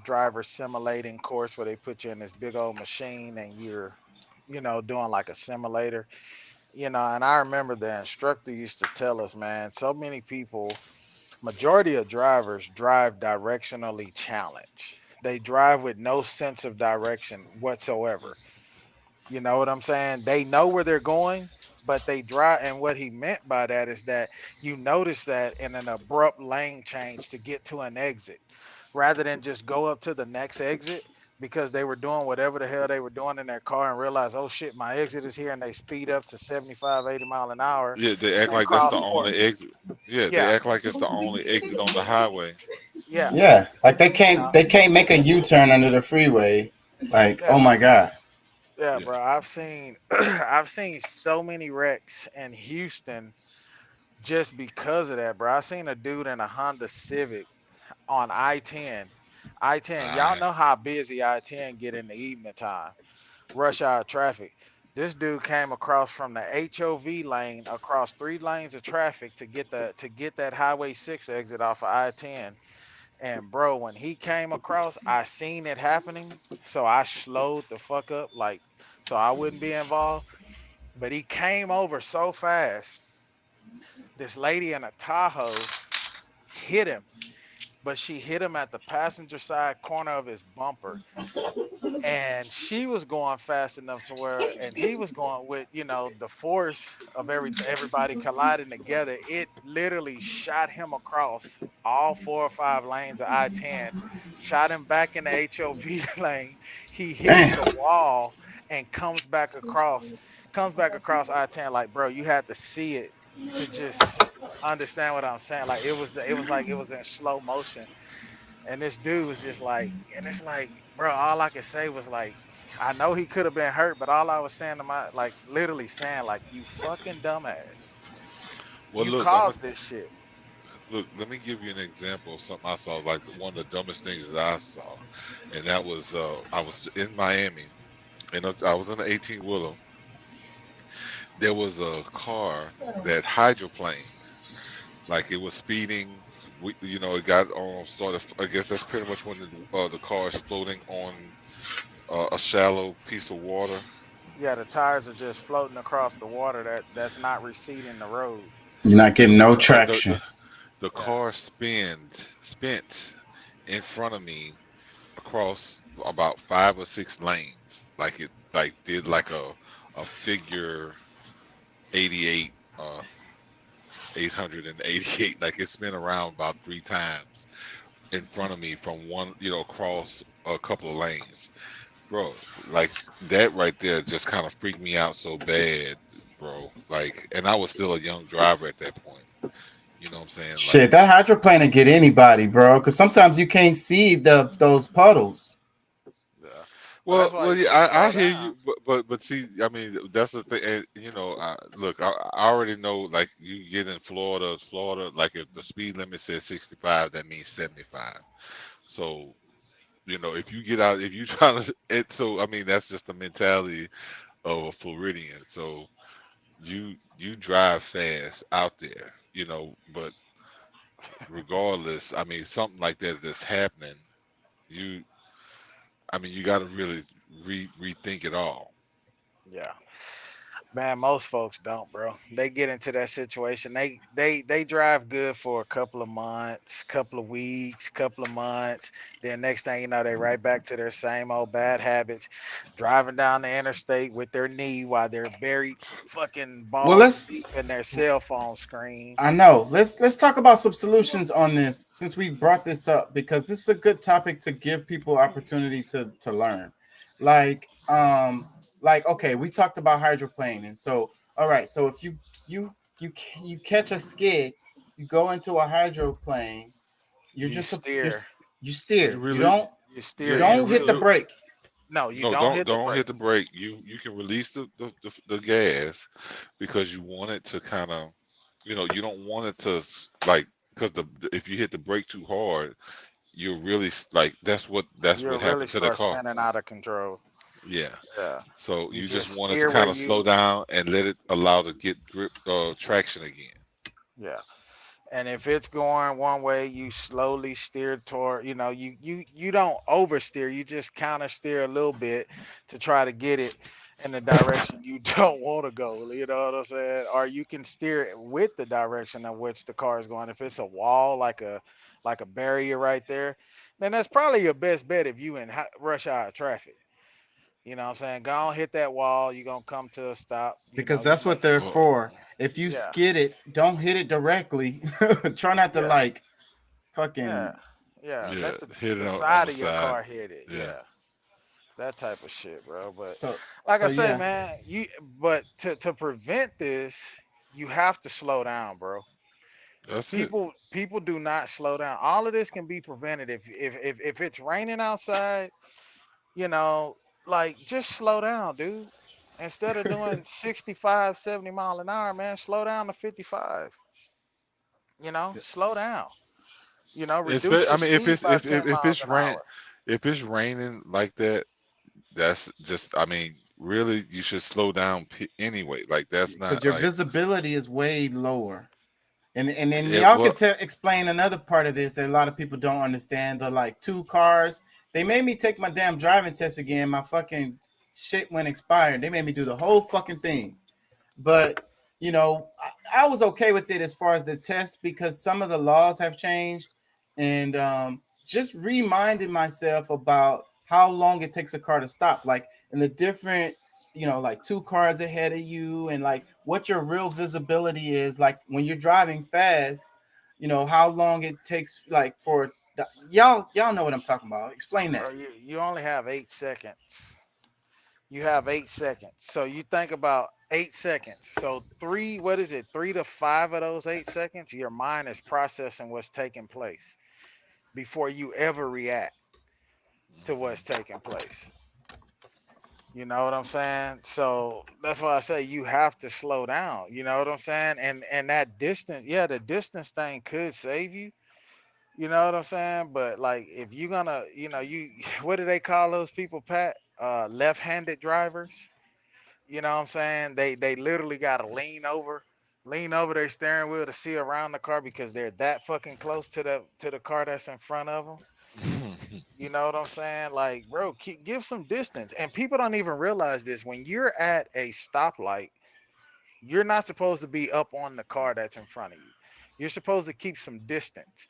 driver simulating course where they put you in this big old machine and you're doing like a simulator. And I remember the instructor used to tell us, man, so many people, majority of drivers drive directionally challenged. They drive with no sense of direction whatsoever. You know what I'm saying? They know where they're going, but they drive. And what he meant by that is that you notice that in an abrupt lane change to get to an exit, rather than just go up to the next exit, because they were doing whatever the hell they were doing in their car and realize, oh shit, my exit is here, and they speed up to 75, 80 mile an hour. Yeah, they act like that's the only exit. Yeah, they act like it's the only exit on the highway. Yeah. Yeah, like they can't make a U-turn under the freeway. Like, oh my God. Yeah, bro. I've seen so many wrecks in Houston just because of that, bro. I seen a dude in a Honda Civic on I-10. Y'all know how busy I-10 get in the evening time, rush hour traffic. This dude came across from the HOV lane across 3 lanes of traffic to get that Highway 6 exit off of I-10. And bro, when he came across, I seen it happening, so I slowed the fuck up, like, so I wouldn't be involved. But he came over so fast, this lady in a Tahoe hit him. but she hit him at the passenger side corner of his bumper, and she was going fast enough to where, and he was going with, the force of everybody colliding together. It literally shot him across all 4 or 5 lanes of I-10, shot him back in the HOV lane. He hits the wall and comes back across I-10. Like, bro, you had to see it to just understand what I'm saying. Like, it was in slow motion, and this dude was just like, and it's like, bro, all I could say was like, I know he could have been hurt, but all I was saying to like, literally saying, like, you fucking dumbass. Well, You look, caused this shit. look. Let me give you an example of something I saw. Like one of the dumbest things that I saw, and that was I was in Miami, and I was in an 18 wheeler. There was a car that hydroplaned, like it was speeding. It got on started. I guess that's pretty much when the car is floating on a shallow piece of water. Yeah, the tires are just floating across the water that's not receding the road. You're not getting no The traction. the car spent in front of me across about 5 or 6 lanes, like it did like a figure 88, 888, like it spin around about 3 times in front of me from one, across a couple of lanes, bro. Like that right there just kind of freaked me out so bad, bro. Like, and I was still a young driver at that point. You know what I'm saying? Shit, Like, that hydroplane will get anybody, bro. Because sometimes you can't see those puddles. Yeah. well, That's why well, you yeah, should I slow hear down. you, but see, I mean, that's the thing. And, look, I already know, like, you get in Florida, like if the speed limit says 65, that means 75. So, if you get out, if you try to, so I mean, that's just the mentality of a Floridian. So you drive fast out there, but regardless, I mean, something like that's happening. You, I mean, you got to really rethink it all. Yeah. Man, most folks don't, bro. They get into that situation. They drive good for a couple of months, couple of weeks, couple of months. Then next thing you know, they right back to their same old bad habits, driving down the interstate with their knee while they're buried fucking Well, balls deep in their cell phone screen. I know. Let's talk about some solutions on this since we brought this up, because this is a good topic to give people opportunity to learn. Like okay, we talked about hydroplaning. So all right, so if you catch a skid, you go into a hydroplane, you're You just you're, steer. you steer. You You really, don't You you steer. yeah, You don't hit the really brake. no. You no, don't hit the don't brake. hit the brake. You can release the gas because you want it to kind of, you don't want it to like, because if you hit the brake too hard, you're really like, that's You'll what really happened to the start car. spinning out of control. Yeah. Yeah. So You you just just want it to steer where kind of slow you. down and let it allow to get grip, traction again. Yeah. And if it's going one way, you slowly steer toward, you don't oversteer, you just counter steer a little bit to try to get it in the direction you don't want to go. You know what I'm saying? Or you can steer it with the direction in which the car is going. If it's a wall, like a barrier right there, then that's probably your best bet if you in rush hour traffic. You know what I'm saying? Go on, hit that wall. You're gonna come to a stop. Because You that's make what they're Well, for. If you yeah, skid it, don't hit it directly. Try not to yeah, like yeah, fucking yeah. yeah, Let the hit it the on side the of your side. car hit it. Yeah, Yeah, that type of shit, bro. But so like I say, yeah. man, but to prevent this, you have to slow down, bro. that's it. People do not slow down. All of this can be prevented if it's raining outside, you know, like just slow down, dude. Instead of doing 65, 70 mile an hour, man, slow down to 55. Slow down. Reduce I your mean, if speed it's by 10 if miles it's an rain, hour. if it's raining like that, that's just, I mean, really, you should slow down anyway. Like, that's Because not your like visibility is way lower. And then it. y'all Well, could explain another part of this that a lot of people don't understand. The like two cars. They made me take my damn driving test again. My fucking shit went expired. They made me do the whole fucking thing. But I was okay with it as far as the test, because some of the laws have changed, and just reminding myself about how long it takes a car to stop, like in the different, like two cars ahead of you, and like what your real visibility is, like when you're driving fast, how long it takes, like for y'all know what I'm talking about. Explain that. Bro, you only have 8 seconds. You have 8 seconds. So you think about 8 seconds. So what is it? 3 to 5 of those 8 seconds, your mind is processing what's taking place before you ever react to what's taking place. You know what I'm saying? So that's why I say you have to slow down. You know what I'm saying? And that distance, yeah, the distance thing could save you. You know what I'm saying? But like if you're gonna, what do they call those people, Pat? Left-handed drivers. You know what I'm saying? They literally gotta lean over their steering wheel to see around the car because they're that fucking close to the car that's in front of them. You know what I'm saying? Like, bro, give some distance. And people don't even realize this. When you're at a stoplight, you're not supposed to be up on the car that's in front of you. You're supposed to keep some distance.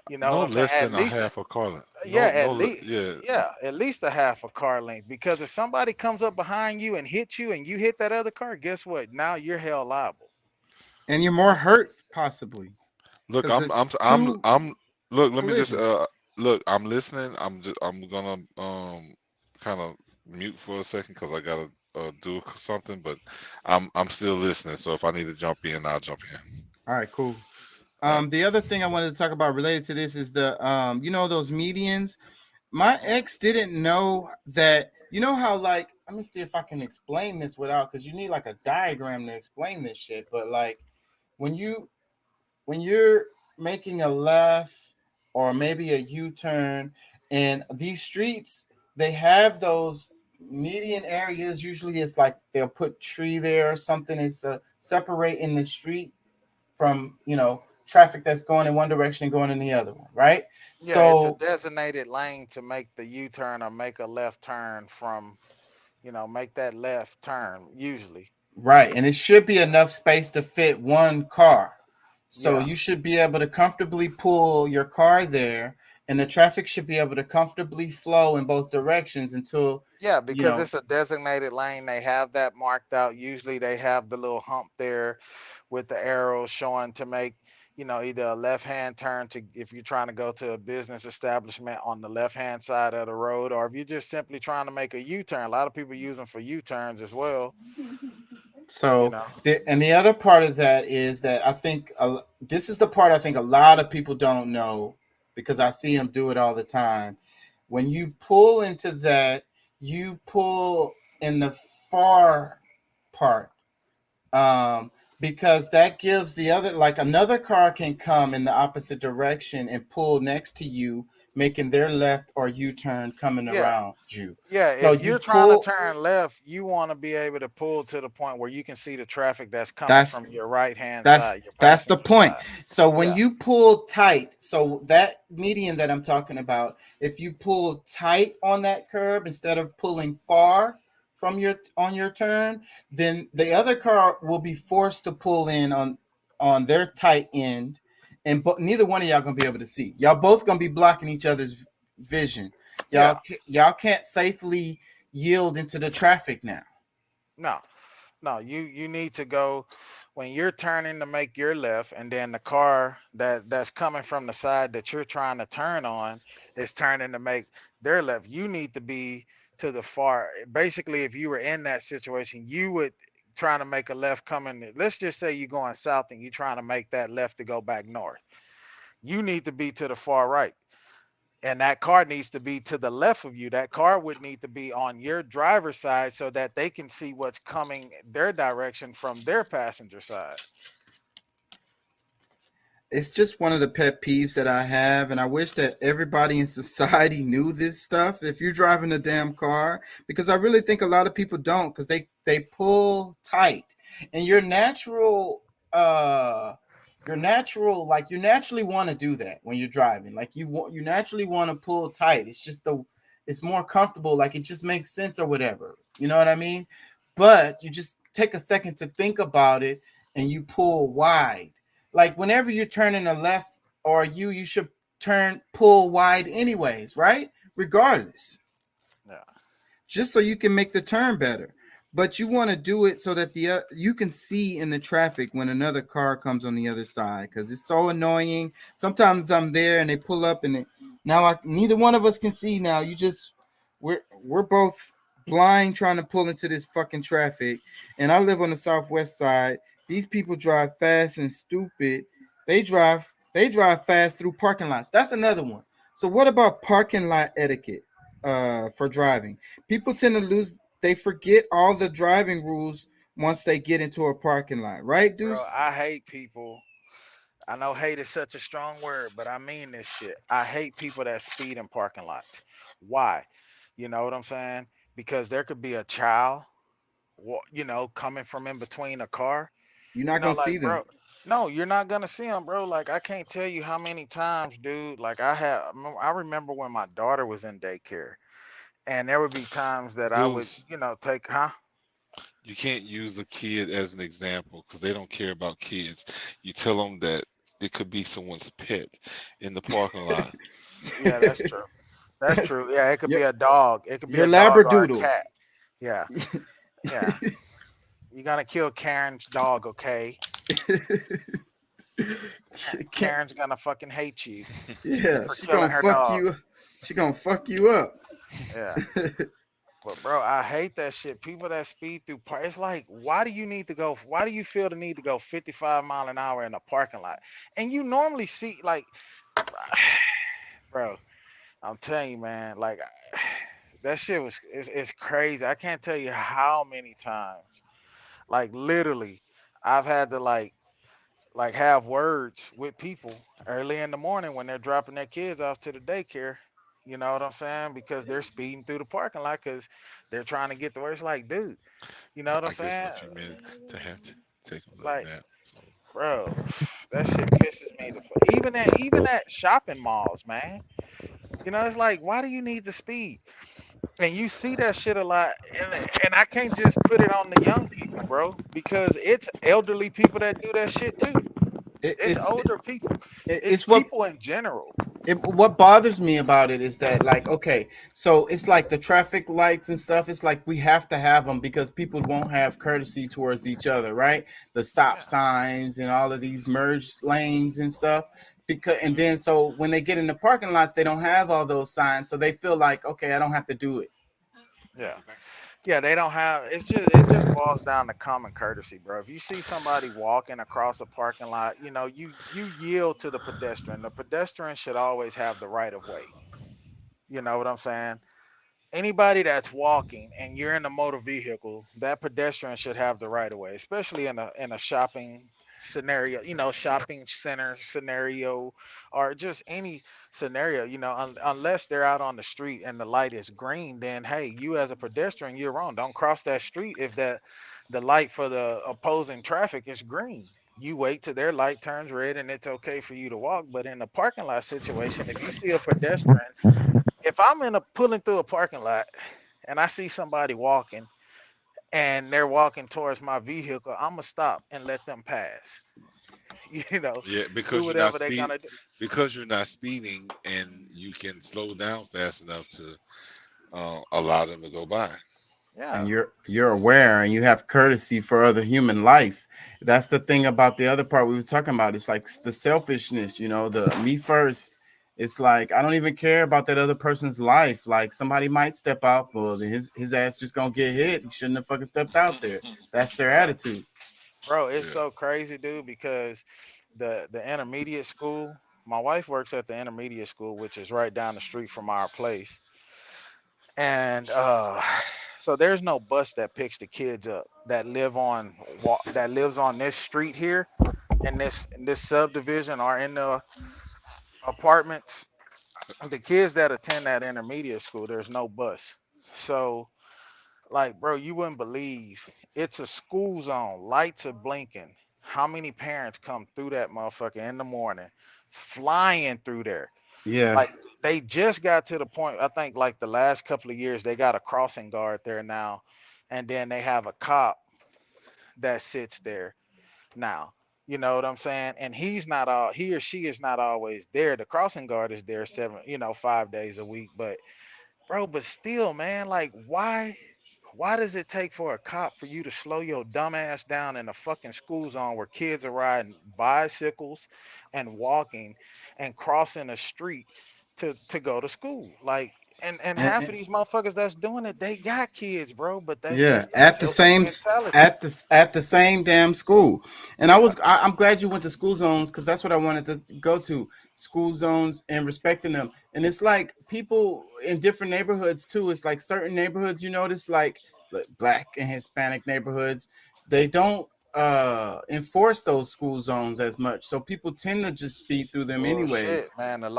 You know No what I'm saying? less At than a least, half a car length. yeah, No, at no, least, yeah. yeah, at least a half a car length. Because if somebody comes up behind you and hits you, and you hit that other car, guess what? Now you're held liable. And you're more hurt possibly Look, because it's two look, let me just collisions. look, I'm listening. I'm gonna kind of mute for a second because I gotta do something, but I'm still listening. So if I need to jump in, I'll jump in. All right, cool. All right. The other thing I wanted to talk about related to this is the those medians. My ex didn't know that. You know how, like, let me see if I can explain this without, because you need like a diagram to explain this shit. But like when you're making a left or maybe a U-turn, and these streets, they have those median areas. Usually it's like they'll put tree there or something. It's separating the street from traffic that's going in one direction going in the other one, right? Yeah, it's a So designated lane to make the U-turn or make a left turn from, make that left turn usually. right, and it should be enough space to fit one car. So Yeah. you should be able to comfortably pull your car there, and the traffic should be able to comfortably flow in both directions until Yeah, you because know it's a designated lane. They have that marked out. Usually they have the little hump there with the arrows showing to make, either a left-hand turn to if you're trying to go to a business establishment on the left-hand side of the road, or if you're just simply trying to make a U-turn. A lot of people use them for U-turns as well, you So, know. the other part of that is that I think this is the part I think a lot of people don't know, because I see them do it all the time. When you pull into that, you pull in the far part, because that gives the other, like another car can come in the opposite direction and pull next to you, making their left or U-turn coming Yeah. around you. Yeah, So if you you're trying to pull. turn left, you want to be able to pull to the point where you can see the traffic that's coming That's from your right hand That's side, your that's the passenger point. side. So when Yeah. you pull tight, so that median that I'm talking about, if you pull tight on that curb instead of pulling far from your turn, then the other car will be forced to pull in on their tight end, and neither one of y'all gonna be able to see. Y'all both gonna be blocking each other's vision. Yeah. Y'all can't safely yield into the traffic now. No. No, you need to go when you're turning to make your left, and then the car that's coming from the side that you're trying to turn on is turning to make their left. You need to be to the far. Basically, if you were in that situation, you would trying to make a left coming. Let's just say you're going south and you're trying to make that left to go back north. You need to be to the far right. And that car needs to be to the left of you. That car would need to be on your driver's side so that they can see what's coming their direction from their passenger side. It's just one of the pet peeves that I have, and I wish that everybody in society knew this stuff. If you're driving a damn car, because I really think a lot of people don't, because they pull tight, and like you naturally want to do that when you're driving. Like you naturally want to pull tight. It's more comfortable. Like it just makes sense or whatever. You know what I mean? But you just take a second to think about it, and you pull wide. Like whenever you're turning a left or you should pull wide anyways, right? Regardless, Yeah. just so you can make the turn better. But you want to do it so that you can see in the traffic when another car comes on the other side, because it's so annoying. Sometimes I'm there and they pull up and neither one of us can see now. We're both blind trying to pull into this fucking traffic. And I live on the southwest side. These people drive fast and stupid. They drive fast through parking lots. That's another one. So what about parking lot etiquette for driving? People tend to they forget all the driving rules once they get into a parking lot, right, Bro, Deuce? I hate people. I know hate is such a strong word, but I mean this shit. I hate people that speed in parking lots. Why? You know what I'm saying? Because there could be a child, coming from in between a car. You're not gonna see Like, them. bro, no, you're not gonna see them, bro. Like, I can't tell you how many times, dude. Like, I remember when my daughter was in daycare, and there would be times that I would, Deuce, take, huh? you can't use a kid as an example because they don't care about kids. You tell them that it could be someone's pet in the parking lot. Yeah, that's true. That's That's true. Yeah, it could your be a dog. It could be your a dog or a labradoodle. cat. Yeah, yeah. You're gonna kill Karen's dog, okay? Can't, Karen's gonna fucking hate you yeah, for she killing gonna her fuck dog. you. She gonna fuck you up. Yeah. But bro, I hate that shit. People that speed through it's like, why do you need to go? Why do you feel the need to go 55 mile an hour in a parking lot? And you normally see like, bro, I'm telling you, man, like that shit it's crazy. I can't tell you how many times, like literally, I've had to like have words with people early in the morning when they're dropping their kids off to the daycare. You know what I'm saying? Because they're speeding through the parking lot because they're trying to get to where it's like, dude, you know what I'm I guess saying? what you meant to have to take a little Like, nap. So, bro, that shit pisses me the fuck. Even at shopping malls, man. It's like, why do you need the speed? And you see that shit a lot, and I can't just put it on the young people, bro, because it's elderly people that do that shit too. It, It's it's older people. It's it's what people in general. what bothers me about it is that, like, okay, so it's like the traffic lights and stuff. It's like we have to have them because people won't have courtesy towards each other, right? The stop Yeah. signs and all of these merged lanes and stuff. Because and then so when they get in the parking lots, they don't have all those signs, so they feel like, okay, I don't have to do it. Yeah. Yeah, they don't have it just boils down to common courtesy, bro. If you see somebody walking across a parking lot, you yield to the pedestrian. The pedestrian should always have the right of way. You know what I'm saying? Anybody that's walking and you're in a motor vehicle, that pedestrian should have the right of way, especially in a shopping scenario, shopping center scenario, or just any scenario, unless they're out on the street and the light is green, then hey, you as a pedestrian, you're wrong. Don't cross that street if the light for the opposing traffic is green. You wait till their light turns red and it's okay for you to walk. But in a parking lot situation, if you see a pedestrian, if I'm pulling through a parking lot and I see somebody walking and they're walking towards my vehicle, I'm gonna stop and let them pass. You know, yeah, do whatever they're gonna do. because you're not speeding and you can slow down fast enough to allow them to go by. And Yeah, you're aware and you have courtesy for other human life. That's the thing about the other part we were talking about. It's like the selfishness, the me first. It's like I don't even care about that other person's life. Like somebody might step out, well, his ass just gonna get hit. He shouldn't have fucking stepped out there. That's their bro, attitude. bro, it's Yeah. so crazy, dude. Because the intermediate school, my wife works at the intermediate school, which is right down the street from our place, and so there's no bus that picks the kids up that lives on this street here in this subdivision or in the apartments. The kids that attend that intermediate school, there's no bus. So, like, bro, you wouldn't believe it's a school zone. Lights are blinking. How many parents come through that motherfucker in the morning, flying through there? Yeah. Like, they just got to the point. I think like the last couple of years, they got a crossing guard there now, and then they have a cop that sits there now. You know what I'm saying? And he or she is not always there. The crossing guard is there 5 days a week. But bro, but still, man, like why does it take for a cop for you to slow your dumb ass down in a fucking school zone where kids are riding bicycles and walking and crossing a street to go to school? Like, and And, half of and these motherfuckers that's doing it, they got kids, bro. But yeah, that's at the helpless same mentality. at the same damn school. And Yeah. I'm glad you went to school zones because that's what I wanted to go to, school zones and respecting them. And it's like people in different neighborhoods too. It's like certain neighborhoods you notice, like black and Hispanic neighborhoods, they don't enforce those school zones as much. So people tend to just speed through them Bullshit, anyways. man. Well,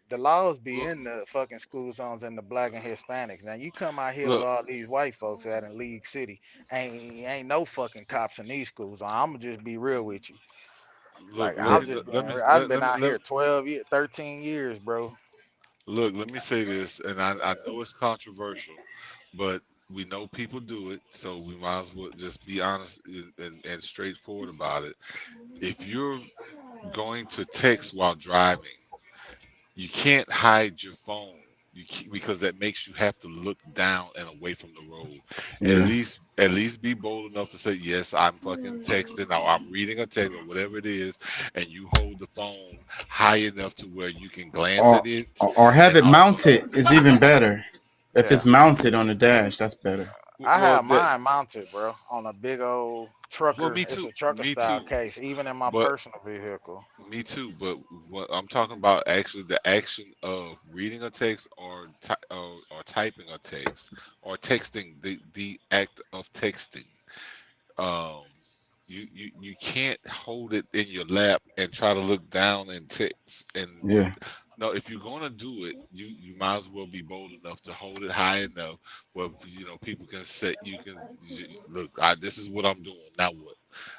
The laws be look, in the fucking school zones in the black and Hispanics. Now you come out here with look, all these white folks out in League City, ain't no fucking cops in these schools. I'ma just be real with you. look. Like Let I'm me just being let me real. I've let, been let me out let, here 12 years, 13 years, bro. look. Let me say this, and I know it's controversial, but we know people do it, so we might as well just be honest and straightforward about it. If you're going to text while driving, you can't hide your phone. Because that makes you have to look down and away from the road. Yeah. At least be bold enough to say, yes, I'm fucking texting or I'm reading a text or whatever it is, and you hold the phone high enough to where you can glance Or at it. or have And it mounted is even better. If Yeah. it's mounted on the dash, that's better. I well, have that mine mounted, bro, on a big old well, trucker. me It's too, a trucker me style too. case, even in my But personal vehicle. me too, but what I'm talking about actually the action of reading a text or typing a text or texting the act of texting. Um, you can't hold it in your lap and try to look down and text. And Yeah. no, if you're gonna do it, you might as well be bold enough to hold it high enough where people can say look. This is what I'm doing. Now what?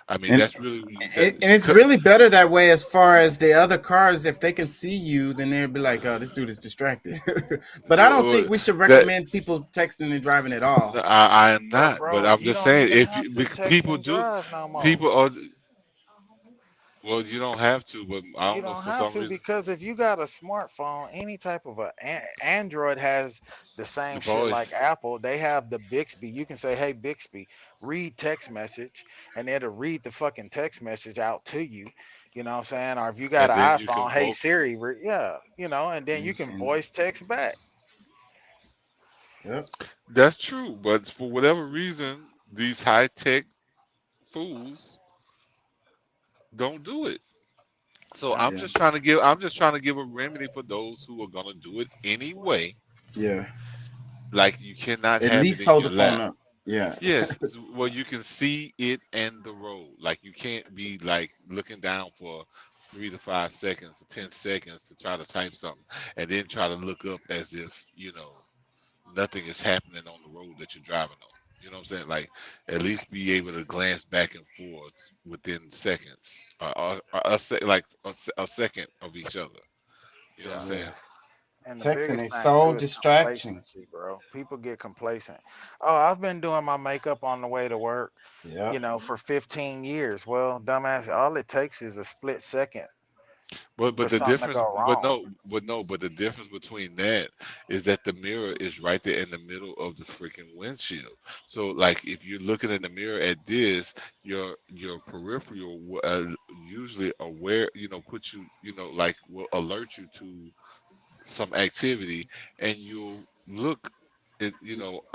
I mean, And that's really that. and it's really better that way as far as the other cars. If they can see you, then they'll be like, "Oh, this dude is distracted." But I don't think we should That recommend people texting and driving at all. I am But not, but bro, I'm you just don't saying even if have to text people and do, drive no more. people are well, you don't have to, but I You don't know don't for have some to reason because if you got a smartphone, any type of Android has the the same shit like voice. Apple. They have the Bixby. You can say, "Hey Bixby, read text message," and it'll read the fucking text message out to you. You know what I'm saying? Or if you got And an then you can iPhone, "Hey vote. Siri," yeah, and then you can And voice text back. yep. That's true, but for whatever reason, these high tech fools don't do it. So Yeah. I'm just trying to give a remedy for those who are gonna do it anyway. Yeah. Like you cannot At have it least in hold your the phone lap. up. Yeah. Yes, well, you can see it and the road. Like you can't be like looking down for 3 to 5 seconds to 10 seconds to try to type something, and then try to look up as if nothing is happening on the road that you're driving on. You know what I'm saying? Like at least be able to glance back and forth within seconds, like a second of each other. You know what I'm Yeah. saying? Yeah. And the Texting biggest is thing so too is distraction. complacency, bro. People get complacent. Oh, I've been doing my makeup on the way to work, Yep. for 15 years. Well, dumbass, all it takes is a split second But for the something to difference, go wrong. but the difference between that is that the mirror is right there in the middle of the freaking windshield. So like if you're looking in the mirror at this, your peripheral will usually aware, put you, like will alert you to some activity, and you'll look at,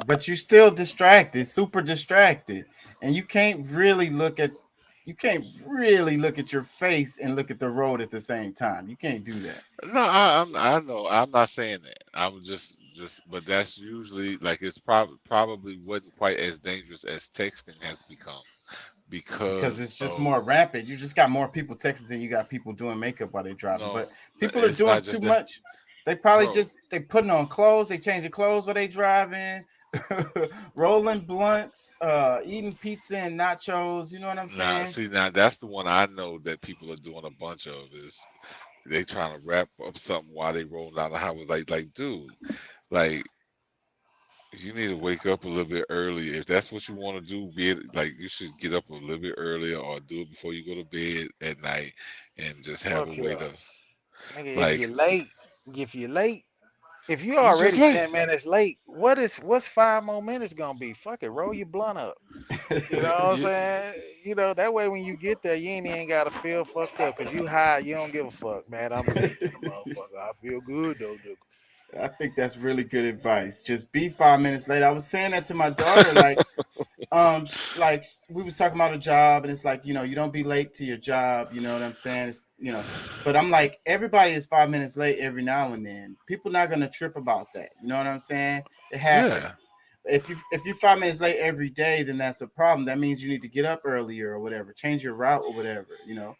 But you're still distracted, super distracted, and you can't really look at your face and look at the road at the same time. You can't do that. no, I know I'm not saying that. I was but that's usually like it's probably wasn't quite as dangerous as texting has become Because because it's just of more rampant. You just got more people texting than you got people doing makeup while they're driving. no, But people are it's doing not too just that, much. They probably bro. just they putting on clothes, they changing clothes while they driving, rolling blunts, eating pizza and nachos. You know what I'm Now, saying? see, now that's the one I know that people are doing a bunch of is they trying to wrap up something while they roll down the highway. Like, dude, like You need to wake up a little bit early. If that's what you want to do, be it like you should get up a little bit earlier or do it before you go to bed at night and just have Fuck a way yeah. to Nigga, like if you're late, if you you just already late. 10 minutes late, what's 5 more minutes gonna be? Fuck it, roll your blunt up. You know what I'm You- saying? You know, that way when you get there, you ain't even gotta feel fucked up because you high, you don't give a fuck, man. I'm late to the motherfucker. I feel good though, nigga. I think that's really good advice. Just be 5 minutes late. I was saying that to my daughter, like we was talking about a job, and it's like, you don't be late to your job. You know what I'm saying? But I'm like, everybody is 5 minutes late every now and then. People not gonna trip about that. You know what I'm saying? It yeah. happens. If you're 5 minutes late every day, then that's a problem. That means you need to get up earlier or whatever, change your route or whatever. Yeah.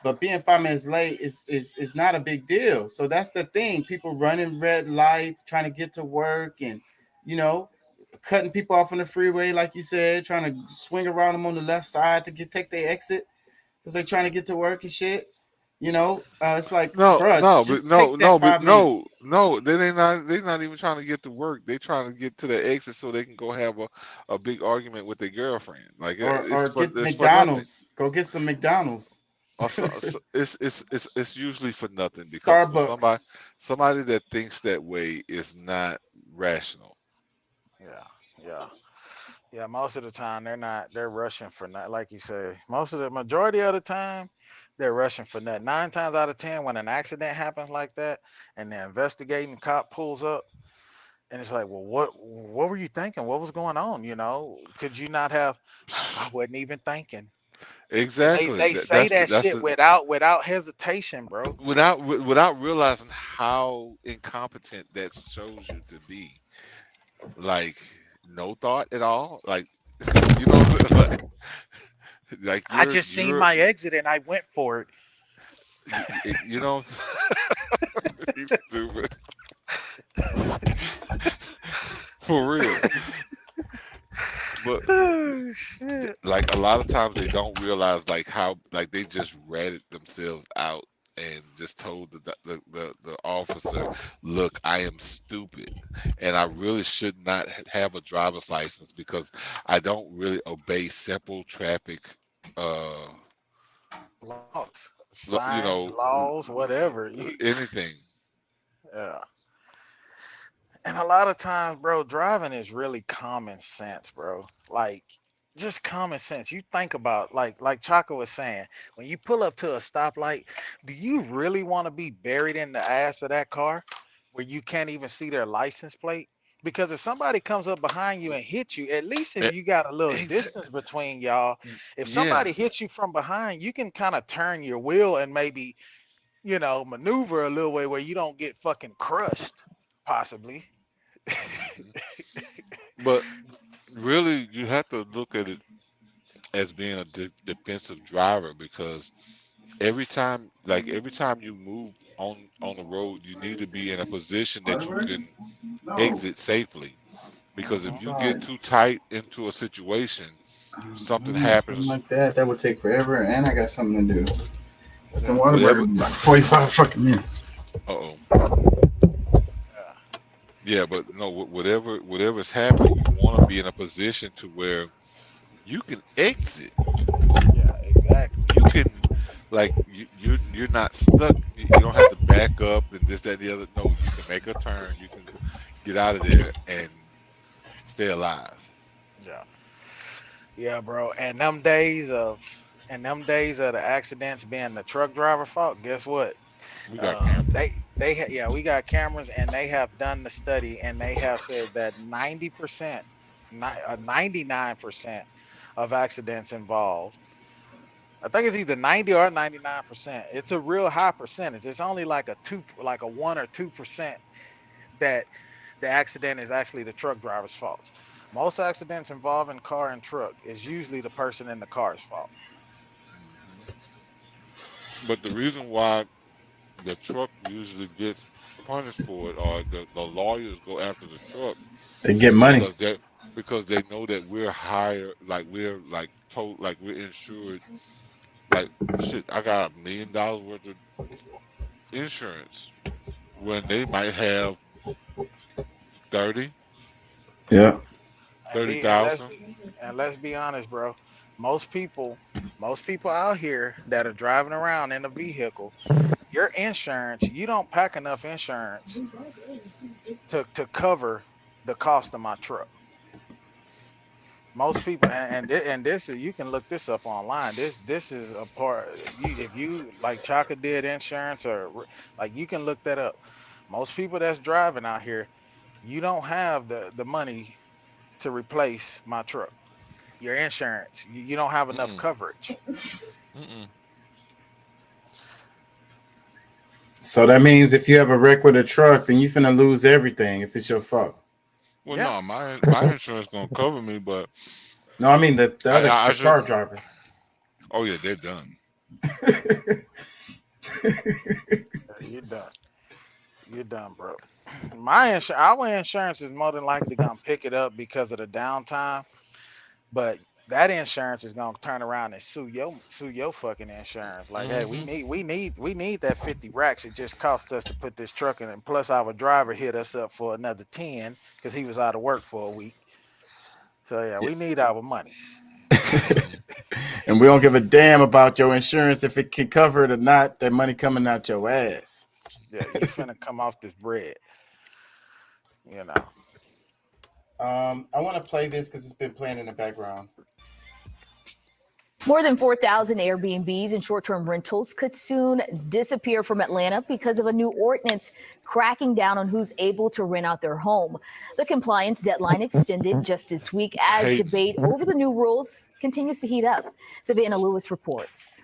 But being 5 minutes late is not a big deal. So that's the thing. People running red lights, trying to get to work, and you know, cutting people off on the freeway, like you said, trying to swing around them on the left side to take their exit because they're trying to get to work and shit. It's like, No, bruh, no, but just take no, that no, but 5 minutes. no. They not even trying to get to work. They trying to get to the exit so they can go have a big argument with their girlfriend. Like Or get it's for nothing. McDonald's. Go get some McDonald's. Or it's usually for nothing because for Starbucks. somebody that thinks that way is not rational. Yeah. Yeah. Yeah. Most of the time they're rushing for nothing. Like you say, majority of the time, they're rushing for nothing. 9 times out of 10, when an accident happens like that and the investigating cop pulls up and it's like, well, what were you thinking? What was going on? Could you not have I wasn't even thinking. And they, Exactly. they say that That's shit the without hesitation, bro. without realizing how incompetent that shows you to be. Like no thought at all. Like you know, like I just seen my exit and I went for it. you know, he's stupid for real. But Oh shit. like a lot of times they don't realize like how like they just ratted themselves out and just told the officer, look, I am stupid and I really should not have a driver's license because I don't really obey simple traffic Laws, you signs, know laws, whatever. anything. Yeah. And a lot of times, bro, driving is really common sense, bro. Like just common sense. You think about like Chaka was saying, when you pull up to a stoplight, do you really want to be buried in the ass of that car where you can't even see their license plate? Because if somebody comes up behind you and hits you, at least if Eh, you got a little exa- distance between y'all, if yeah, somebody hits you from behind, you can kind of turn your wheel and maybe, maneuver a little way where you don't get fucking crushed, possibly. but really you have to look at it as being a defensive driver because every time you move on the road you need to be in a position that you can exit safely because if Mhm. you get too tight into a situation something Something happens like that. That would take forever, and I got something to do. Fucking Yeah. water break whatever will be like 45 fucking minutes. uh-oh Yeah. yeah but no whatever's happening you want to be in a position to where you can exit Yeah, exactly. you can like you're not stuck you don't have to back up and this that and the other no you can make a turn you can get out of there and stay alive. Yeah. Yeah, bro. And them days of the accidents being the truck driver fault, guess what? We got cameras. We got cameras and they have done the study and they have said that 99% of accidents involved. I think it's either 90 or 99%. It's a real high percentage. It's only like a 1 or 2% that the accident is actually the truck driver's fault. Most accidents involving car and truck is usually the person in the car's fault. But the reason why the truck usually gets punished for it or the lawyers go after the truck They get is money. because they know that we're higher like we're like told like we're insured like shit I got $1 million worth of insurance when they might have 30 Yeah. And let's be honest, bro. Most people out here that are driving around in a vehicle, your insurance, you don't pack enough insurance to cover the cost of my truck. Most people, and this is, you can look this up online. This is a part. If you like Chaka did insurance, or like, you can look that up. Most people that's driving out here, you don't have the money to replace my truck. Your insurance, you don't have enough coverage. So that means if you have a wreck with a truck, then you finna lose everything if it's your fault. Well, no, my insurance gonna cover me, but no, I mean the car driver. Oh yeah, they're done. You're done. You're done, bro. Our insurance is more than likely gonna pick it up because of the downtime, but that insurance is gonna turn around and sue your fucking insurance. Like, hey, we need that 50 racks. It just cost us to put this truck in, and plus our driver hit us up for another 10 because he was out of work for a week. So yeah, we need our money. And we don't give a damn about your insurance if it can cover it or not. That money coming out your ass. Yeah, you finna come off this bread. You know. I want to play this because it's been playing in the background. More than 4,000 Airbnbs and short-term rentals could soon disappear from Atlanta because of a new ordinance cracking down on who's able to rent out their home. The compliance deadline extended just this week as debate over the new rules continues to heat up. Savannah Lewis reports.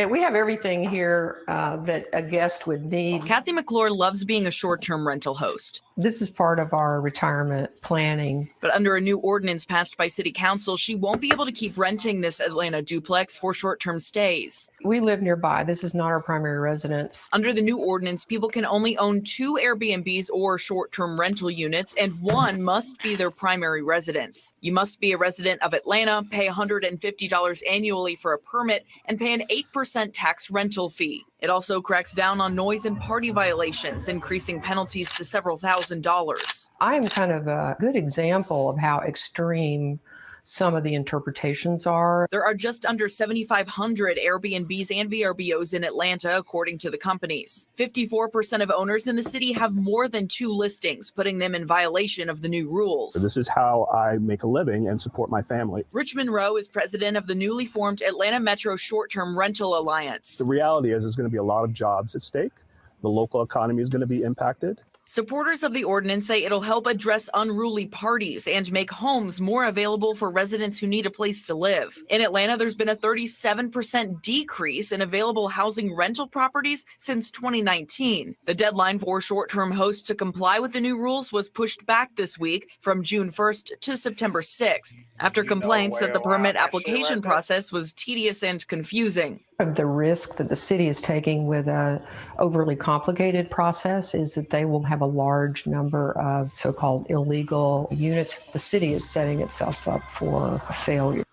We have everything here that a guest would need. Kathy McClure loves being a short-term rental host. This is part of our retirement planning. But under a new ordinance passed by City Council, she won't be able to keep renting this Atlanta duplex for short-term stays. We live nearby. This is not our primary residence. Under the new ordinance, people can only own 2 Airbnbs or short-term rental units, and one must be their primary residence. You must be a resident of Atlanta, pay $150 annually for a permit, and pay an 8% tax rental fee. It also cracks down on noise and party violations, increasing penalties to several $1,000s. I am kind of a good example of how extreme some of the interpretations are. There are just under 7,500 Airbnbs and VRBOs in Atlanta, according to the companies. 54% of owners in the city have more than 2 listings, putting them in violation of the new rules. This is how I make a living and support my family. Richmond Rowe is president of the newly formed Atlanta Metro Short-Term Rental Alliance. The reality is there's going to be a lot of jobs at stake. The local economy is going to be impacted. Supporters of the ordinance say it'll help address unruly parties and make homes more available for residents who need a place to live. In Atlanta, there's been a 37% decrease in available housing rental properties since 2019. The deadline for short-term hosts to comply with the new rules was pushed back this week from June 1st to September 6th, after complaints that the permit application process was tedious and confusing. The risk that the city is taking with an overly complicated process is that they will have a large number of so-called illegal units. The city is setting itself up for a failure.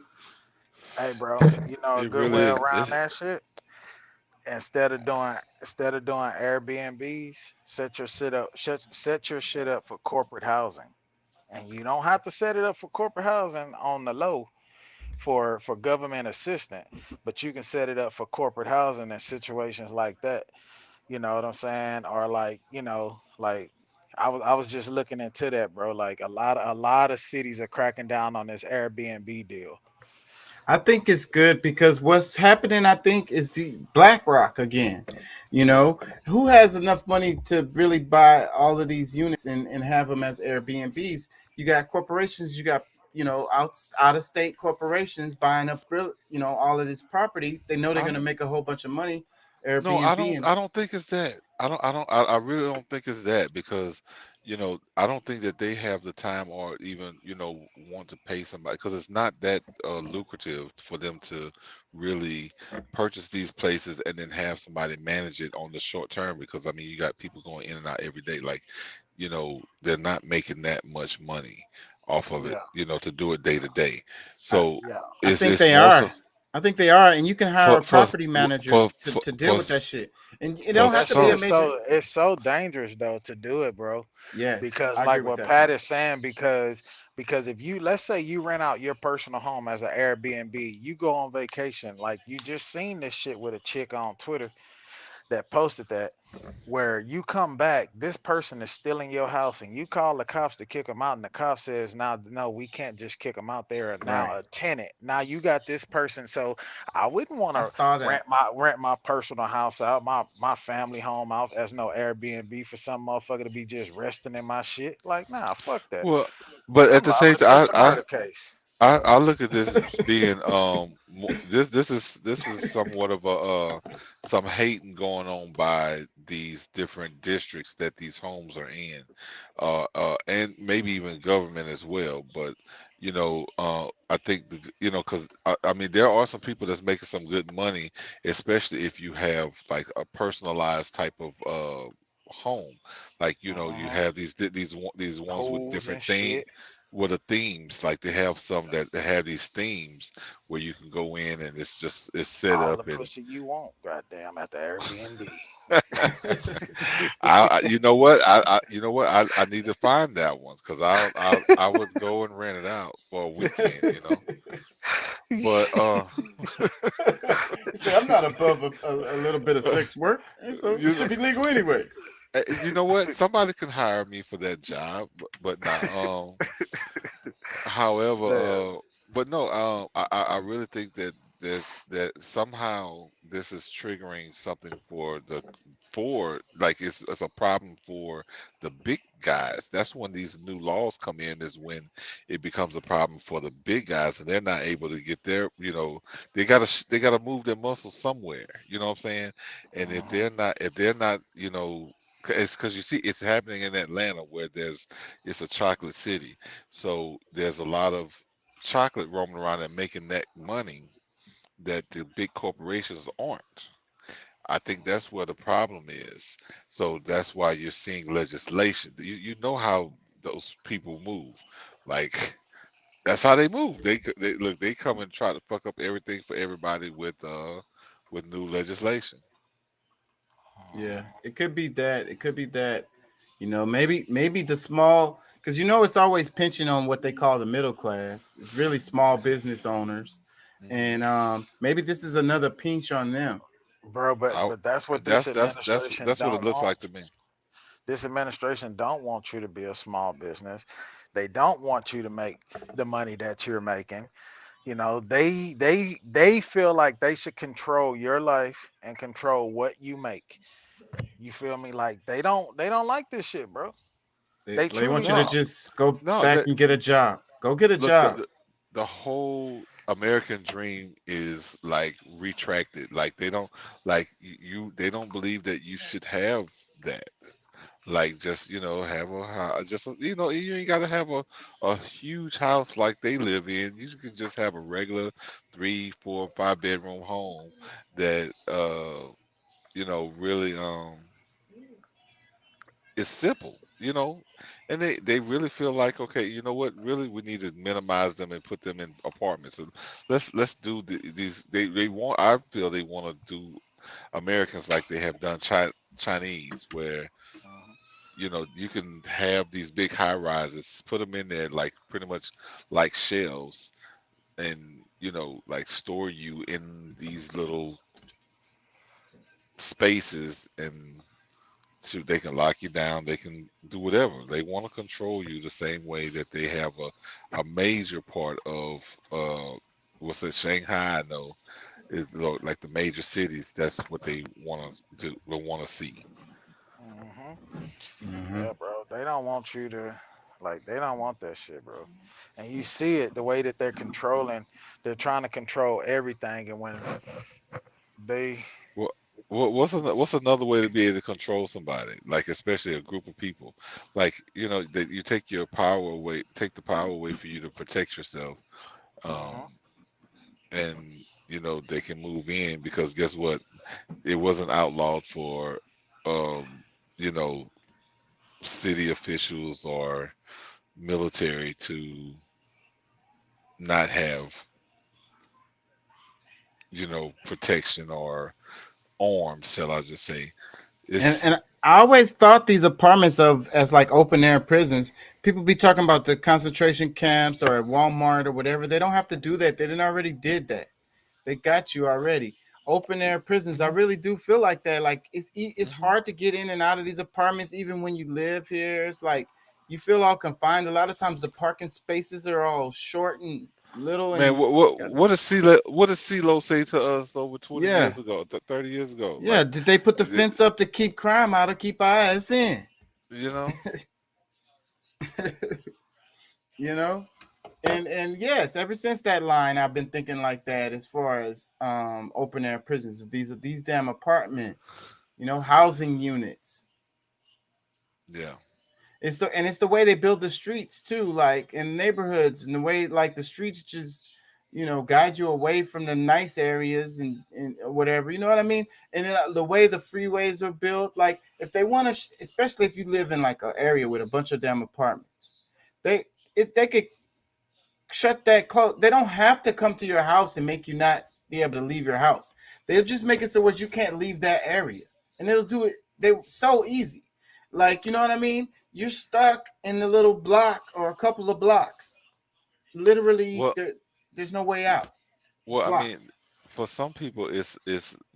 Hey, bro, you know a good way around that shit? Instead of doing Airbnbs, set your shit up for corporate housing. And you don't have to set it up for corporate housing on the low for government assistance, but you can set it up for corporate housing in situations like that. You know what I'm saying? Or like, you know, like I was just looking into that, bro. Like a lot of cities are cracking down on this Airbnb deal. I think it's good because what's happening, I think, is the BlackRock again. You know, who has enough money to really buy all of these units and have them as Airbnbs? You got corporations, you got, you know, out of state corporations buying up, you know, all of this property. They know they're going to make a whole bunch of money. Airbnb. No, I don't think it's that. I really don't think it's that, because, you know, I don't think that they have the time or even, you know, want to pay somebody, because it's not that lucrative for them to really purchase these places and then have somebody manage it on the short term. Because I mean, you got people going in and out every day. Like, you know, they're not making that much money off of it, you know, to do it day to day. So I think they are. I think they are, and you can hire for a for property manager for to deal for, with that shit, and it for don't But have that to be shit a some. is major. so dangerous though to do it, bro. Yes, Because I agree like with what that part. Pat is saying, because if you, let's say you rent out your personal home as an Airbnb, you go on vacation, like you just seen this shit with a chick on Twitter that posted that, where you come back, this person is still in your house, and you call the cops to kick them out, and the cop says, "Now, no, we can't just kick them out. They're Right. now a tenant. Now you got this person." So I wouldn't want I to saw that. rent my personal house out, my family home out as no Airbnb for some motherfucker to be just resting in my shit. Like, nah, fuck that. Well, but at I'm the liable same to catch time, a murder case. I look at this as being this is somewhat of a some hating going on by these different districts that these homes are in, and maybe even government as well. But I think because I mean there are some people that's making some good money, especially if you have like a personalized type of home, like you have these ones with Pools and different things shit. with the themes. Like they have some that have these themes where you can go in and it's set All the up and pussy you want, goddamn, at the Airbnb. you know what I need to find that one because I would go and rent it out for a weekend, but He said, "I'm not above a little bit of sex work, and so you it should be legal anyways." you know what, somebody can hire me for that job, but not however, Damn. but no, I really think that somehow this is triggering something for like it's a problem for the big guys. That's when these new laws come in, is when it becomes a problem for the big guys, and they're not able to get their, they gotta move their muscles somewhere. You know what I'm saying? And if they're not, it's because you see it's happening in Atlanta where it's a chocolate city, so there's a lot of chocolate roaming around and making that money that the big corporations aren't. I think that's where the problem is. So that's why you're seeing legislation. You know how those people move. Like that's how they move. They look, they come and try to fuck up everything for everybody with new legislation. Yeah, it could be that. It could be that. Maybe the small, because it's always pinching on what they call the middle class. It's really small business owners, and maybe this is another pinch on them. Bro, I, but that's what this administration that's what it don't looks want. like to me. This administration don't want you to be a small business. They don't want you to make the money that you're making. They feel like they should control your life and control what you make. You feel me? Like they don't like this shit, bro. They They truly want you to No, don't. just go no, back and get a job. Go get a look, job. the whole American dream is like retracted. Like they don't like they don't believe that you should have that. Like just have a house. Just you ain't gotta have a huge house like they live in. You can just have a regular 3, 4, 5 bedroom home that really is simple. And they really feel like, okay, you know what, really we need to minimize them and put them in apartments. And let's do these. They want, I feel they want to do Americans like they have done Chinese, where you can have these big high rises, put them in there like pretty much like shelves, and like store you in these little spaces, and they can lock you down, they can do whatever they want to control you, the same way that they have a major part of what's it, Shanghai, I know, is like the major cities. That's what they want to do, they want to see. Yeah, bro. They don't want you to, like, they don't want that shit, bro. And you see it the way that they're controlling. They're trying to control everything, and when they Well, what's another way to be able to control somebody, like especially a group of people, like that you take your power away, take the power away for you to protect yourself, and they can move in, because guess what, it wasn't outlawed for you know city officials or military to not have protection or arms, shall I just say. And I always thought these apartments as like open air prisons. People be talking about the concentration camps or at Walmart or whatever. They don't have to do that. They didn't already did that. They got you already. Open air prisons. I really do feel like that. Like it's hard to get in and out of these apartments, even when you live here. It's like you feel all confined. A lot of times the parking spaces are all short and little. Man, And what does CeeLo say to us over 20 yeah, years ago, 30 years ago? yeah. Like, Did they put the fence up to keep crime out or keep our ass in? you know, You know. And yes, ever since that line, I've been thinking like that as far as open air prisons. These damn apartments, housing units. yeah. It's the way they build the streets too, like in neighborhoods, and the way like the streets just guide you away from the nice areas and whatever. You know what I mean? And then the way the freeways are built, like if they want to, especially if you live in like an area with a bunch of damn apartments, they could shut that close. They don't have to come to your house and make you not be able to leave your house. They'll just make it so where you can't leave that area, and it'll do it. They so easy, like you know what I mean. You're stuck in the little block or a couple of blocks. Literally, Well, there's no way out. It's I blocked. mean, for some people, it's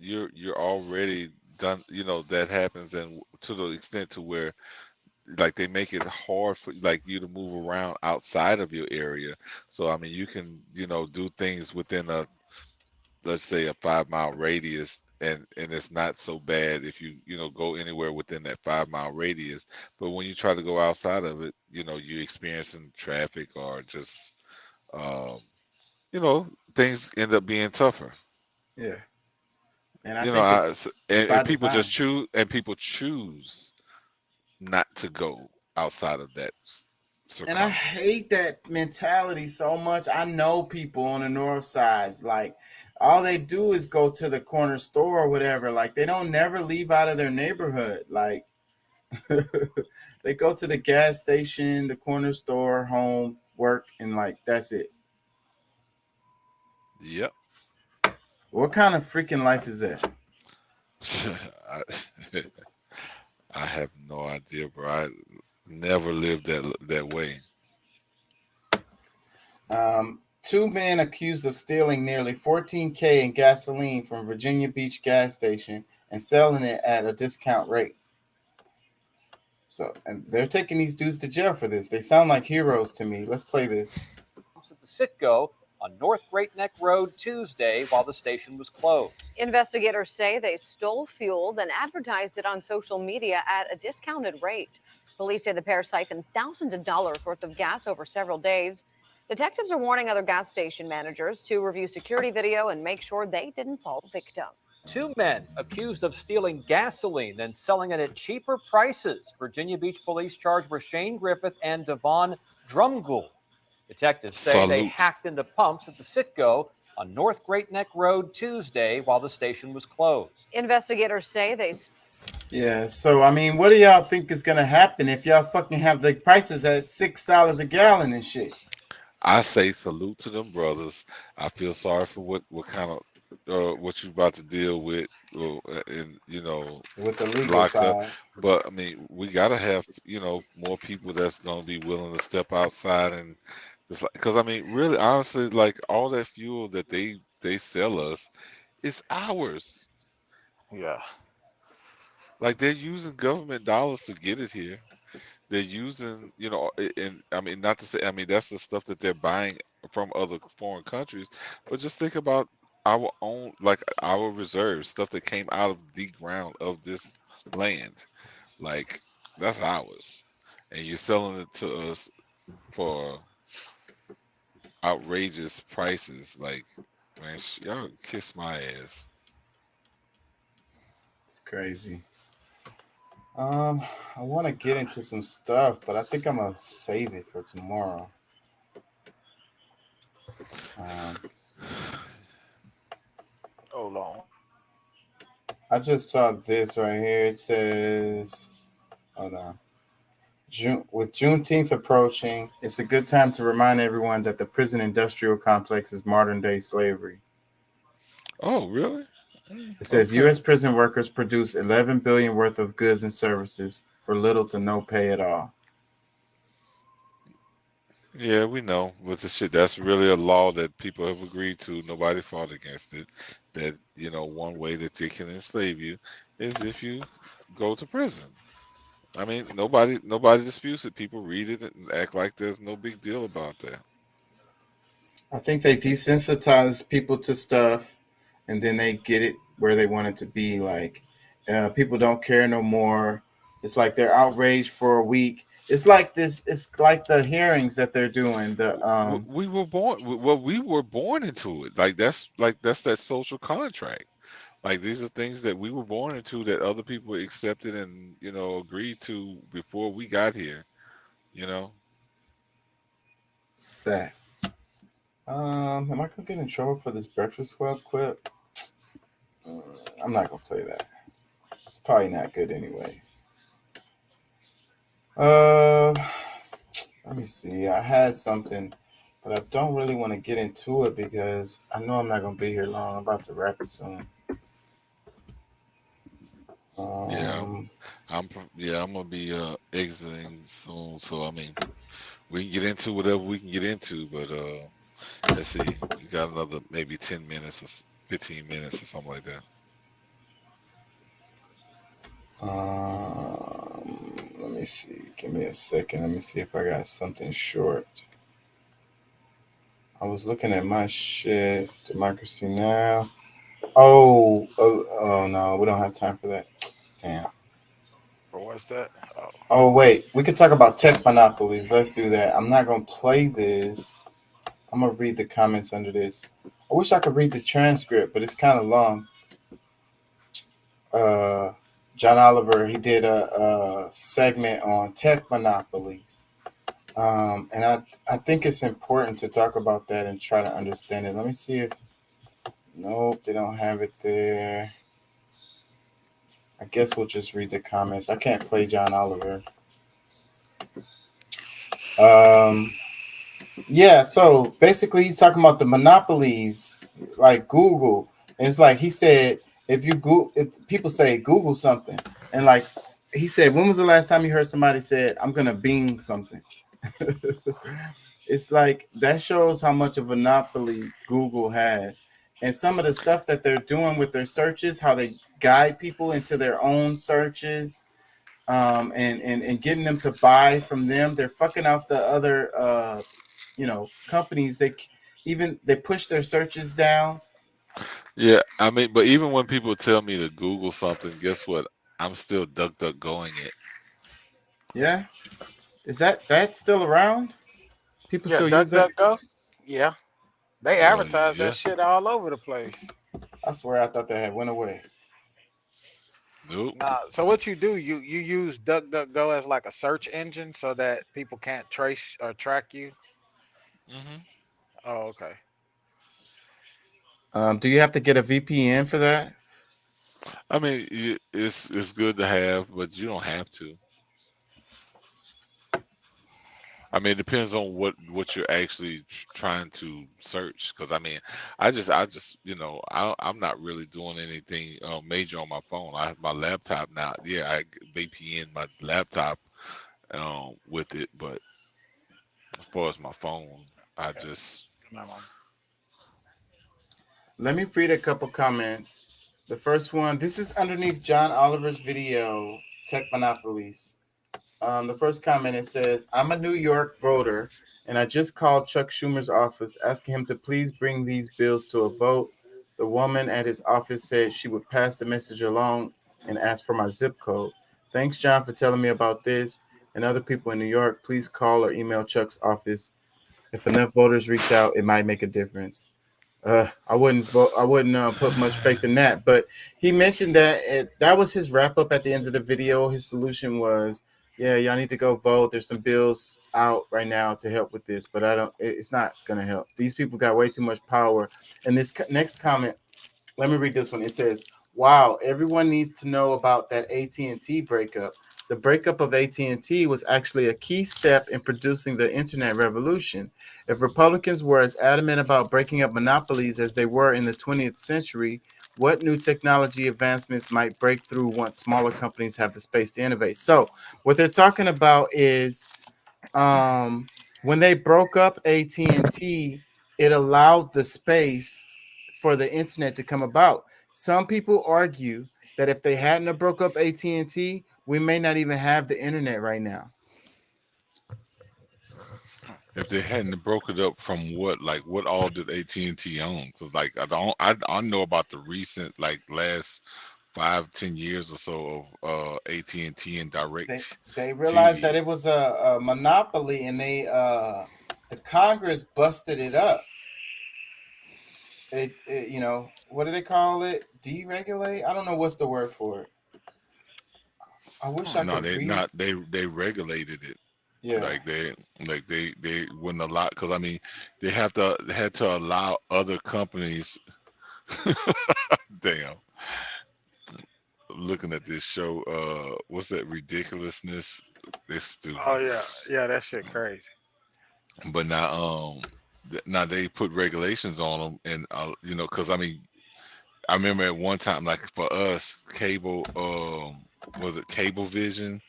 you're already done. That happens, and to the extent to where like they make it hard for like you to move around outside of your area. So I mean, you can do things within let's say a 5 mile radius, and it's not so bad if you go anywhere within that 5 mile radius. But when you try to go outside of it, you're experiencing traffic or just um things end up being tougher. Yeah, and I you know think I, it's and by people design. just choose not to go outside of that And I circumference. hate that mentality so much. I know people on the north sides, like all they do is go to the corner store or whatever. Like they don't never leave out of their neighborhood. Like they go to the gas station, the corner store, home, work, and like that's it. Yep. What kind of freaking life is that? I, I have no idea, bro. I never lived that way. Two men accused of stealing nearly $14K in gasoline from Virginia Beach gas station and selling it at a discount rate. So, and they're taking these dudes to jail for this. They sound like heroes to me. Let's play this. At the Citgo on North Great Neck Road Tuesday while the station was closed. Investigators say they stole fuel, then advertised it on social media at a discounted rate. Police say the pair siphoned thousands of dollars worth of gas over several days. Detectives are warning other gas station managers to review security video and make sure they didn't fall victim. Two men accused of stealing gasoline, then selling it at cheaper prices. Virginia Beach police charged Rashane Griffith and Devon Drumgoole. Detectives say they Salute. hacked into pumps at the Citgo on North Great Neck Road Tuesday while the station was closed. Investigators say they Yeah, so I mean, what do y'all think is gonna happen if y'all fucking have the prices at $6 a gallon and shit? I say salute to them brothers. I feel sorry for what kind of what you about to deal with, and With the legal locked up. side. But I mean, we gotta have more people that's gonna be willing to step outside and just like, because I mean, really, honestly, like all that fuel that they sell us, is ours. Yeah. Like they're using government dollars to get it here. They're using, and I mean, not to say, I mean, that's the stuff that they're buying from other foreign countries, but just think about our own, like our reserves, stuff that came out of the ground of this land. Like that's ours, and you're selling it to us for outrageous prices. Like, man, y'all kiss my ass. It's crazy. I want to get into some stuff, but I think I'm gonna save it for tomorrow. Hold on. I just saw this right here. It says, hold on. With Juneteenth approaching, it's a good time to remind everyone that the prison industrial complex is modern day slavery. Oh, really? It says Okay. U.S. prison workers produce 11 billion worth of goods and services for little to no pay at all. Yeah, we know with the shit. That's really a law that people have agreed to. Nobody fought against it. That one way that they can enslave you is if you go to prison. I mean, nobody disputes it. People read it and act like there's no big deal about that. I think they desensitize people to stuff, and then they get it where they want it to be. Like, people don't care no more. It's like they're outraged for a week. It's like this. It's like the hearings that they're doing. We were born. Well, we were born into it. That's that social contract. Like these are things that we were born into that other people accepted and agreed to before we got here. Sad. Am I gonna get in trouble for this Breakfast Club clip? I'm not gonna play that. It's probably not good anyways. Let me see. I had something, but I don't really want to get into it because I know I'm not gonna be here long. I'm about to wrap it soon. I'm gonna be exiting soon. So I mean, we can get into whatever we can get into, but let's see. We got another maybe 10 minutes or 15 minutes or something like that. Let me see. Give me a second. Let me see if I got something short. I was looking at my shit. Democracy Now! Oh no, we don't have time for that. Damn. Or what's that? Oh wait, we could talk about tech monopolies. Let's do that. I'm not gonna play this. I'm gonna read the comments under this. I wish I could read the transcript, but it's kind of long. John Oliver, he did a segment on tech monopolies. And I think it's important to talk about that and try to understand it. Let me see if... Nope, they don't have it there. I guess we'll just read the comments. I can't play John Oliver. Yeah, so basically he's talking about the monopolies like Google. And it's like he said, people say Google something. And like he said, when was the last time you heard somebody said, I'm going to Bing something? It's like that shows how much of a monopoly Google has. And some of the stuff that they're doing with their searches, how they guide people into their own searches, and getting them to buy from them. They're fucking off the other, companies. They push their searches down. Yeah, I mean, but even when people tell me to Google something, guess what? I'm still DuckDuckGoing it. Yeah, is that still around? People still use that? DuckDuckGo? Yeah, they advertise that shit all over the place. I swear, I thought that had went away. Nope. Nah, so what you do, you use DuckDuckGo as like a search engine so that people can't trace or track you. Mm-hmm. Oh, okay. Do you have to get a VPN for that? I mean, it's good to have, but you don't have to. I mean, it depends on what you're actually trying to search. Because I mean, I just I'm not really doing anything major on my phone. I have my laptop now. Yeah, I VPN my laptop with it, but as far as my phone, I just. Let me read a couple comments. The first one, this is underneath John Oliver's video, Tech Monopolies. The first comment, it says, I'm a New York voter, and I just called Chuck Schumer's office asking him to please bring these bills to a vote. The woman at his office said she would pass the message along and ask for my zip code. Thanks, John, for telling me about this. And other people in New York, please call or email Chuck's office. If enough voters reach out, it might make a difference. I wouldn't put much faith in that. But he mentioned that that was his wrap up at the end of the video. His solution was, yeah, y'all need to go vote. There's some bills out right now to help with this, but it's not going to help. These people got way too much power. And this next comment, let me read this one. It says, wow, everyone needs to know about that AT&T breakup. The breakup of AT&T was actually a key step in producing the internet revolution. If Republicans were as adamant about breaking up monopolies as they were in the 20th century, what new technology advancements might break through once smaller companies have the space to innovate? So what they're talking about is when they broke up AT&T, it allowed the space for the internet to come about. Some people argue that if they hadn't have broke up AT&T, we may not even have the internet right now. If they hadn't broke it up from what, like what all did AT&T own? Because like I know about the recent like last 5-10 years or so of AT&T and Direct. They realized that it was a monopoly, and they the Congress busted it up. It you know, what do they call it? Deregulate? I don't know what's the word for it. I wish I could read. They regulated it. Yeah. Like they wouldn't allow, because I mean they had to allow other companies. Damn. Looking at this show, what's that ridiculousness? This stupid. Oh yeah, that shit crazy. But now they put regulations on them, and you know, because I mean, I remember at one time, like for us, cable, was it Cablevision?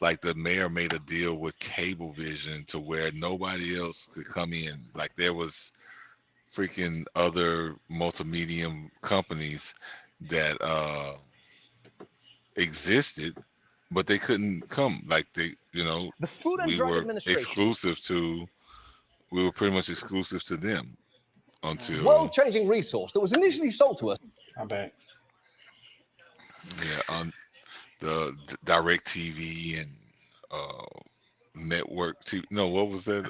Like the mayor made a deal with Cablevision to where nobody else could come in. Like there was freaking other multimedia companies that existed, but they couldn't come. Like they, you know, The Food and Drug Administration. We were pretty much exclusive to them until World-changing resource that was initially sold to us. I bet. Yeah, the Direct TV and network TV. No, what was that?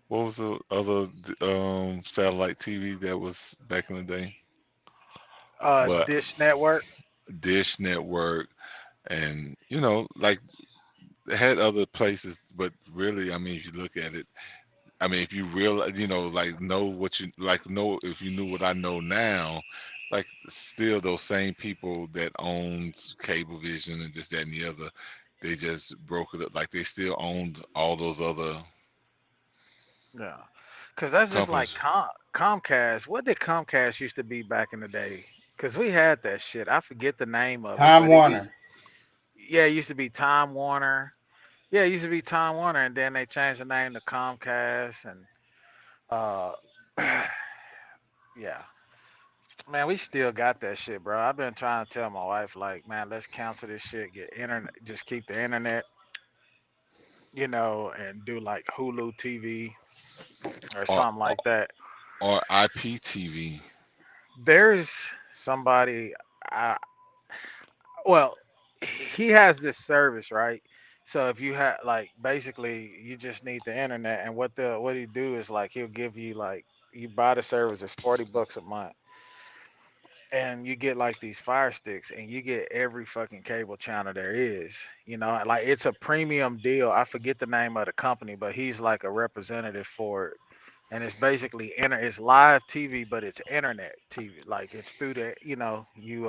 What was the other satellite TV that was back in the day? Dish Network. Dish Network, and you know, like they had other places, but really, I mean, if you look at it, I mean, if you realize, you know, like know what you like, know if you knew what I know now, like still those same people that owned Cablevision and this, that, and the other, they just broke it up. Like they still owned all those other. Yeah, because that's just companies. like Comcast. What did Comcast used to be back in the day? Because we had that shit. I forget the name of it. Time but Warner. It used to be Time Warner. Yeah, it used to be Time Warner, and then they changed the name to Comcast, and yeah. Man, we still got that shit, bro. I've been trying to tell my wife, like, man, let's cancel this shit, get internet, just keep the internet, you know, and do like Hulu TV or something like that. Or IPTV. There's somebody, well, he has this service, right? So if you have like, basically, you just need the internet, and what he do is like he'll give you like, you buy the service, it's $40 a month. And you get like these Fire Sticks, and you get every fucking cable channel there is. You know, like it's a premium deal. I forget the name of the company, but he's like a representative for it. And it's basically it's live TV, but it's internet TV. Like it's through the, you know, you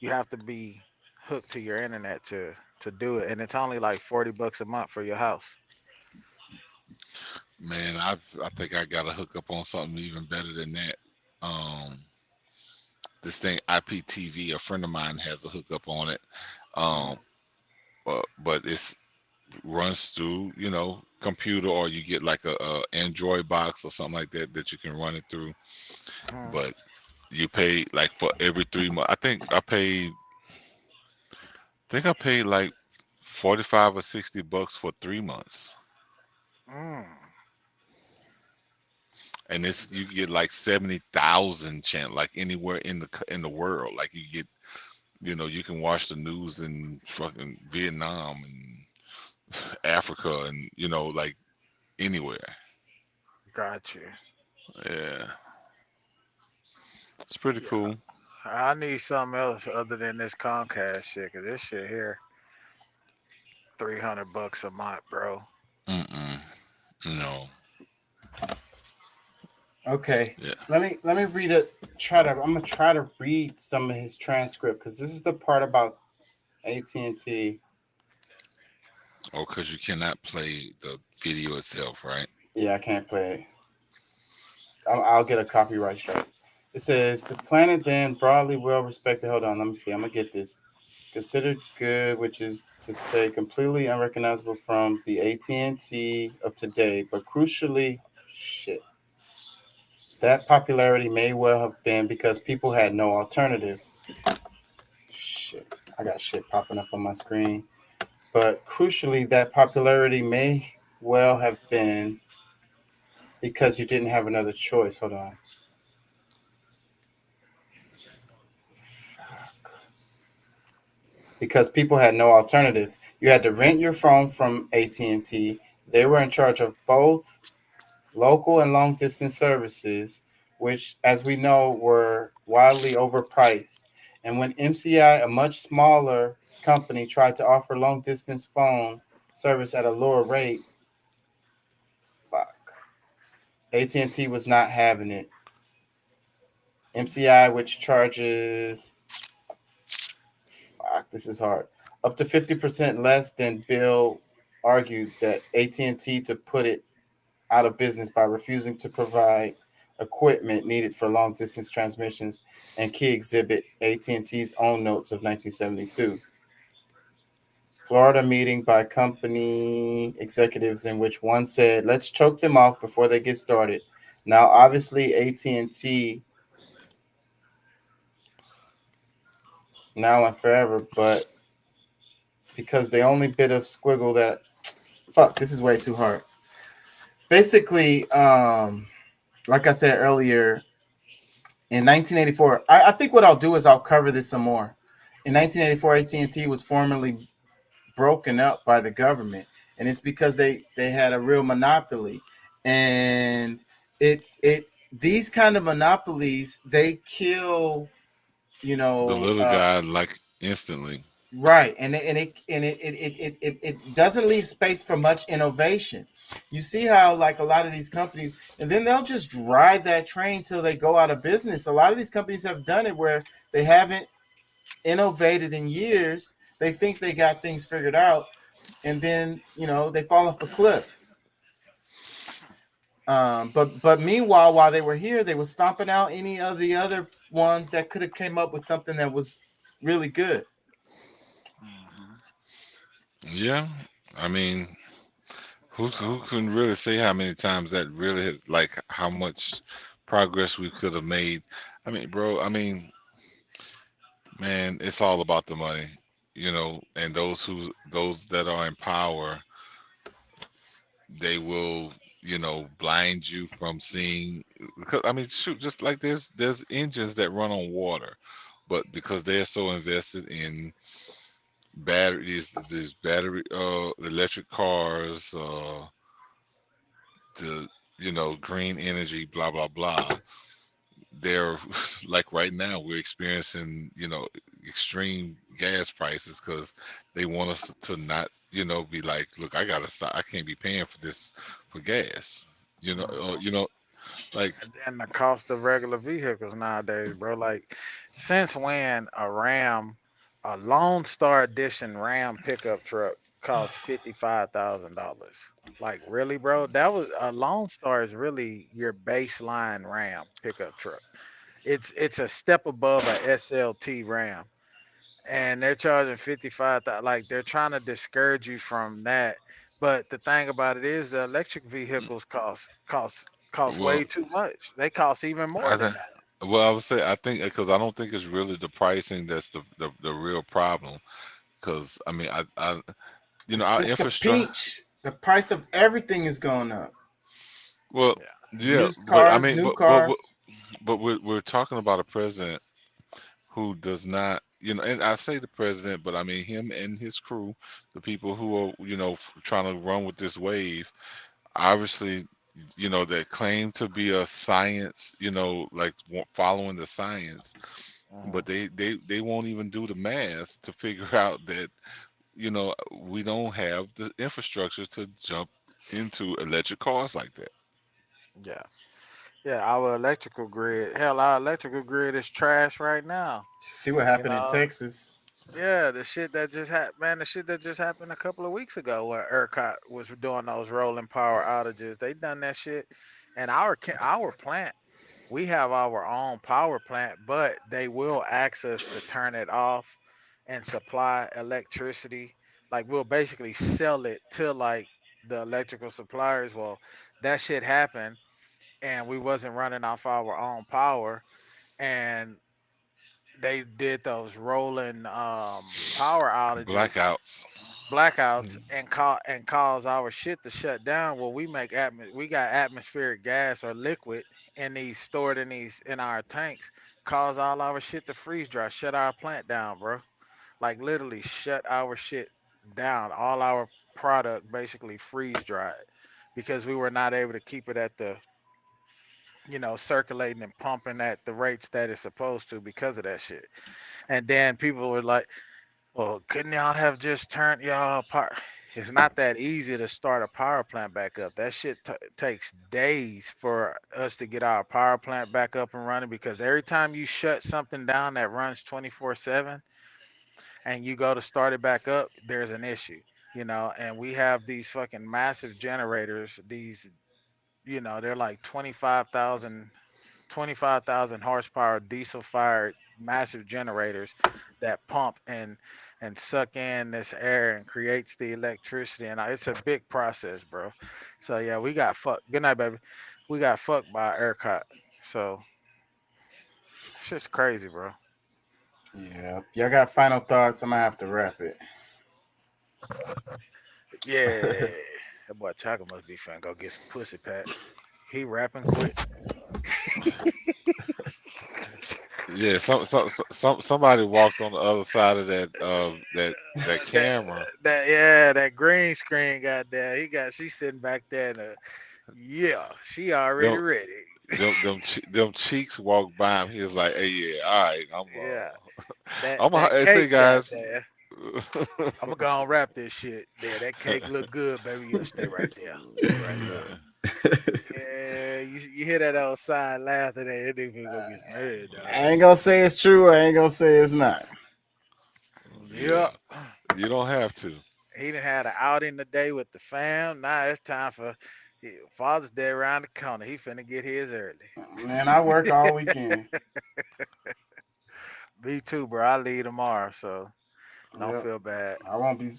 have to be hooked to your internet to do it, and it's only like $40 a month for your house. Man, I think I gotta hook up on something even better than that. This thing IPTV, a friend of mine has a hookup on it, but it's runs through, you know, computer, or you get like a Android box or something like that you can run it through. But you pay like for every 3 months. I think I paid like $45 or $60 for 3 months. And it's, you get like 70,000 channels, like anywhere in the world. Like you get, you know, you can watch the news in fucking Vietnam and Africa, and you know, like anywhere. Got you. Yeah, it's pretty cool. I need something else other than this Comcast shit, cause this shit here, $300 a month, bro. No. Okay. Yeah. Let me read it. I'm gonna try to read some of his transcript, because this is the part about AT&T. Oh, because you cannot play the video itself, right? Yeah, I can't play it. I'll get a copyright strike. It says the planet then broadly well respected. Hold on, let me see. I'm gonna get this. Considered good, which is to say completely unrecognizable from the AT&T of today, but crucially, shit. That popularity may well have been because people had no alternatives. Shit, I got shit popping up on my screen. But crucially, that popularity may well have been because you didn't have another choice. Hold on. Because people had no alternatives. You had to rent your phone from AT&T. They were in charge of both local and long distance services, which, as we know, were wildly overpriced. And when MCI, a much smaller company, tried to offer long distance phone service at a lower rate, AT&T was not having it. MCI, which charges, this is hard, up to 50% less than Bill, argued that AT&T to put it out of business by refusing to provide equipment needed for long distance transmissions and key exhibit AT&T's own notes of 1972. Florida meeting by company executives in which one said, let's choke them off before they get started. Now, obviously, AT&T now and forever, but because the only bit of squiggle that, this is way too hard. Basically, like I said earlier, in 1984, I think what I'll do is I'll cover this some more. In 1984, AT&T was formally broken up by the government, and it's because they had a real monopoly, and these kind of monopolies, they kill, the little guy like instantly. Right, and it doesn't leave space for much innovation. You see how like a lot of these companies, and then they'll just ride that train till they go out of business. A lot of these companies have done it where they haven't innovated in years. They think they got things figured out, and then they fall off a cliff. But meanwhile, while they were here, they were stomping out any of the other ones that could have came up with something that was really good. Yeah, I mean, who can really say how many times that really has, like, how much progress we could have made? I mean, bro, man, it's all about the money, and those that are in power, they will, blind you from seeing. Because shoot, just like there's engines that run on water, but because they're so invested in batteries, these battery electric cars, the green energy, blah blah blah, they're like right now we're experiencing extreme gas prices because they want us to not be like, look, I gotta stop, I can't be paying for this for gas, like. And the cost of regular vehicles nowadays, bro. Like, since when a Lone Star Edition Ram pickup truck costs $55,000? Like, really, bro? That was a Lone Star is really your baseline Ram pickup truck. It's a step above a SLT Ram, and they're charging 55,000. Like, they're trying to discourage you from that. But the thing about it is, the electric vehicles cost way too much. They cost even more than that. Well, I would say, I think, because I don't think it's really the pricing that's the real problem. Because our infrastructure, the price of everything is going up. Well, yeah, used cars, new cars. But we're talking about a president who does not, and I say the president, but I mean him and his crew, the people who are trying to run with this wave, obviously. That claim to be a science, like following the science, but they won't even do the math to figure out that, we don't have the infrastructure to jump into electric cars like that. Yeah, our electrical grid. Hell, our electrical grid is trash right now. See what happened in Texas. Yeah, the shit that just happened, man. The shit that just happened a couple of weeks ago, where ERCOT was doing those rolling power outages. They done that shit, and our plant, we have our own power plant, but they will ask us to turn it off and supply electricity. Like we'll basically sell it to like the electrical suppliers. Well, that shit happened, and we wasn't running off our own power, and they did those rolling power outages, Blackouts. and cause our shit to shut down. Well, we got atmospheric gas or liquid in these stored in our tanks, cause all our shit to freeze dry, shut our plant down, bro. Like literally shut our shit down. All our product basically freeze dried because we were not able to keep it at the circulating and pumping at the rates that it's supposed to because of that shit. And then people were like, well, couldn't y'all have just turned y'all power? It's not that easy to start a power plant back up. That shit takes days for us to get our power plant back up and running because every time you shut something down that runs 24/7 and you go to start it back up, there's an issue, and we have these fucking massive generators, they're like 25,000 horsepower diesel fired massive generators that pump and suck in this air and creates the electricity, and it's a big process, bro. So yeah, we got fucked. Good night, baby. We got fucked by ERCOT. So it's just crazy, bro. Yeah. Y'all got final thoughts? I'm gonna have to wrap it. Yeah. That boy Chaka must be finna go get some pussy, Pat. He rapping quick. Yeah, somebody walked on the other side of that camera. That green screen got there. She's sitting back there. She already Them, ready. them cheeks walked by him. He was like, "Hey, yeah, all right, I'm That say cake guys." there. I'm gonna go and wrap this shit. There, that cake look good, baby. You stay right there. Stay right there. Yeah, you hear that old side laughing there. That nigga gonna get mad, dog. I ain't gonna say it's true. I ain't gonna say it's not. Yeah. You don't have to. He done had an outing today with the fam. Now it's time for Father's Day around the corner. He finna get his early. Man, I work all weekend. Me too, bro. I leave tomorrow, so don't feel bad. I won't be.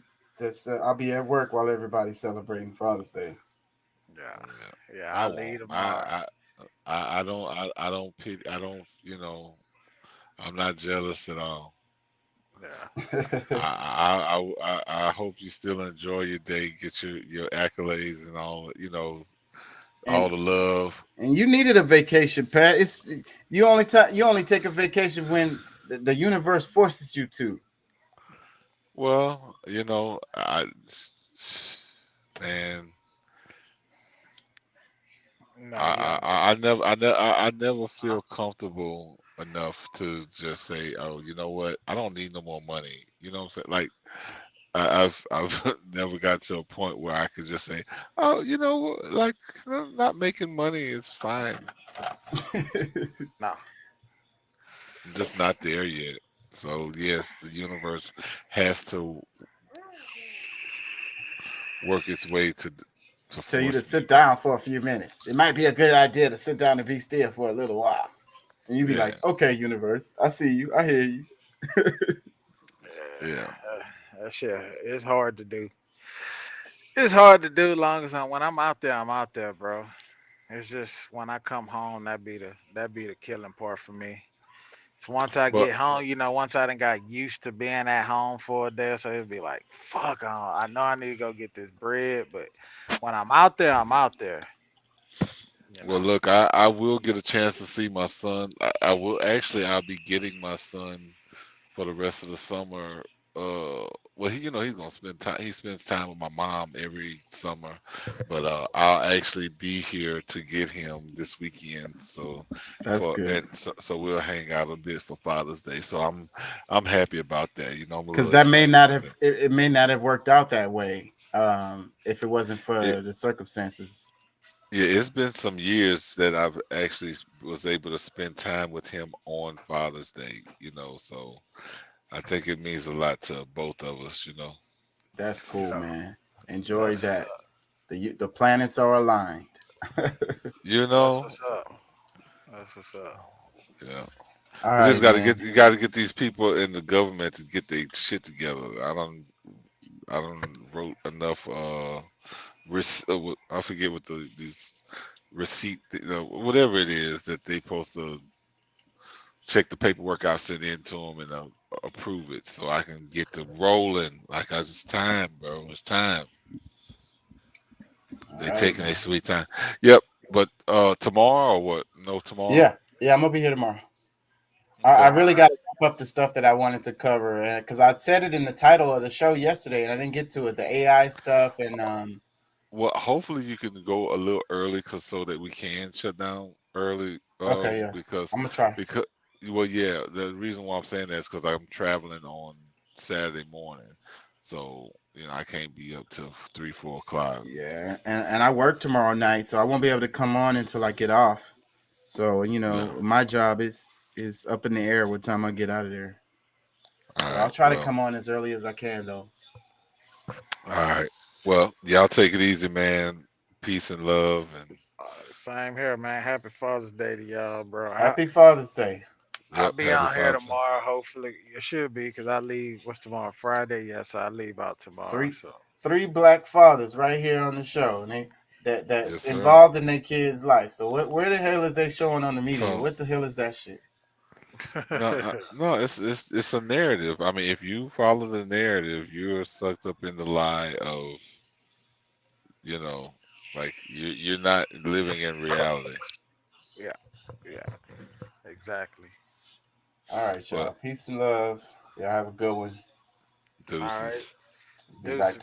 I'll be at work while everybody's celebrating Father's Day. Yeah. I leave tomorrow. I don't pity. I'm not jealous at all. Yeah. I hope you still enjoy your day, get your accolades and all, all the love. And you needed a vacation, Pat. You only take a vacation when the universe forces you to. Well, I never feel comfortable enough to just say, oh, you know what, I don't need no more money. You know what I'm saying? Like I've never got to a point where I could just say, oh, like not making money is fine. No. I'm just not there yet. So yes, the universe has to work its way to tell you to sit down for a few minutes. It might be a good idea to sit down and be still for a little while. And you be like, okay, universe, I see you. I hear you. Yeah. That shit, it's hard to do. It's hard to do long as when I'm out there, bro. It's just when I come home, that be the killing part for me. Once I get home, once I done got used to being at home for a day, so it'd be like, fuck, I know I need to go get this bread, but when I'm out there, I'm out there. Well, look, I will get a chance to see my son. I'll be getting my son for the rest of the summer. Well, he's gonna spend time. He spends time with my mom every summer, but I'll actually be here to get him this weekend. So that's good. So we'll hang out a bit for Father's Day. So I'm happy about that. Because that may not have it may not have worked out that way if it wasn't for the circumstances. Yeah, it's been some years that I've actually was able to spend time with him on Father's Day. So. I think it means a lot to both of us, you know. That's cool, man. Enjoy that. The planets are aligned. You know. That's what's up. That's what's up. Yeah. All You right, just gotta man. get get these people in the government to get their shit together. I don't wrote enough I forget what these receipt whatever it is that they supposed to check the paperwork I sent in to them and approve it so I can get them rolling. Like it's time, bro. It's time. They're taking their sweet time. Yep. But tomorrow or what? No, tomorrow. Yeah, I'm gonna be here tomorrow. I really got to wrap up the stuff that I wanted to cover, and because I said it in the title of the show yesterday, and I didn't get to it. The AI stuff, and well, hopefully you can go a little early, so that we can shut down early. Okay, yeah. Because I'm gonna try. Because yeah, the reason why I'm saying that is because I'm traveling on Saturday morning, so I can't be up till 3-4 o'clock. Yeah, and I work tomorrow night, so I won't be able to come on until I get off. So my job is up in the air what time I get out of there. So I'll try to come on as early as I can, though. All right. Well, y'all take it easy, man. Peace and love. And Same here, man. Happy Father's Day to y'all, bro. Happy Father's Day. I'll be on here tomorrow. Hopefully, it should be because I leave. What's tomorrow? Friday. Yes, I leave out tomorrow. Three black fathers right here on the show, and that's Yes, involved in their kids' life. So where the hell is they showing on the media? So- What the hell is that shit? no, it's a narrative. I mean, if you follow the narrative, you're sucked up in the lie of, like you're not living in reality. Yeah, exactly. All right, y'all. Peace and love. Y'all have a good one. Deuces. All right. Be back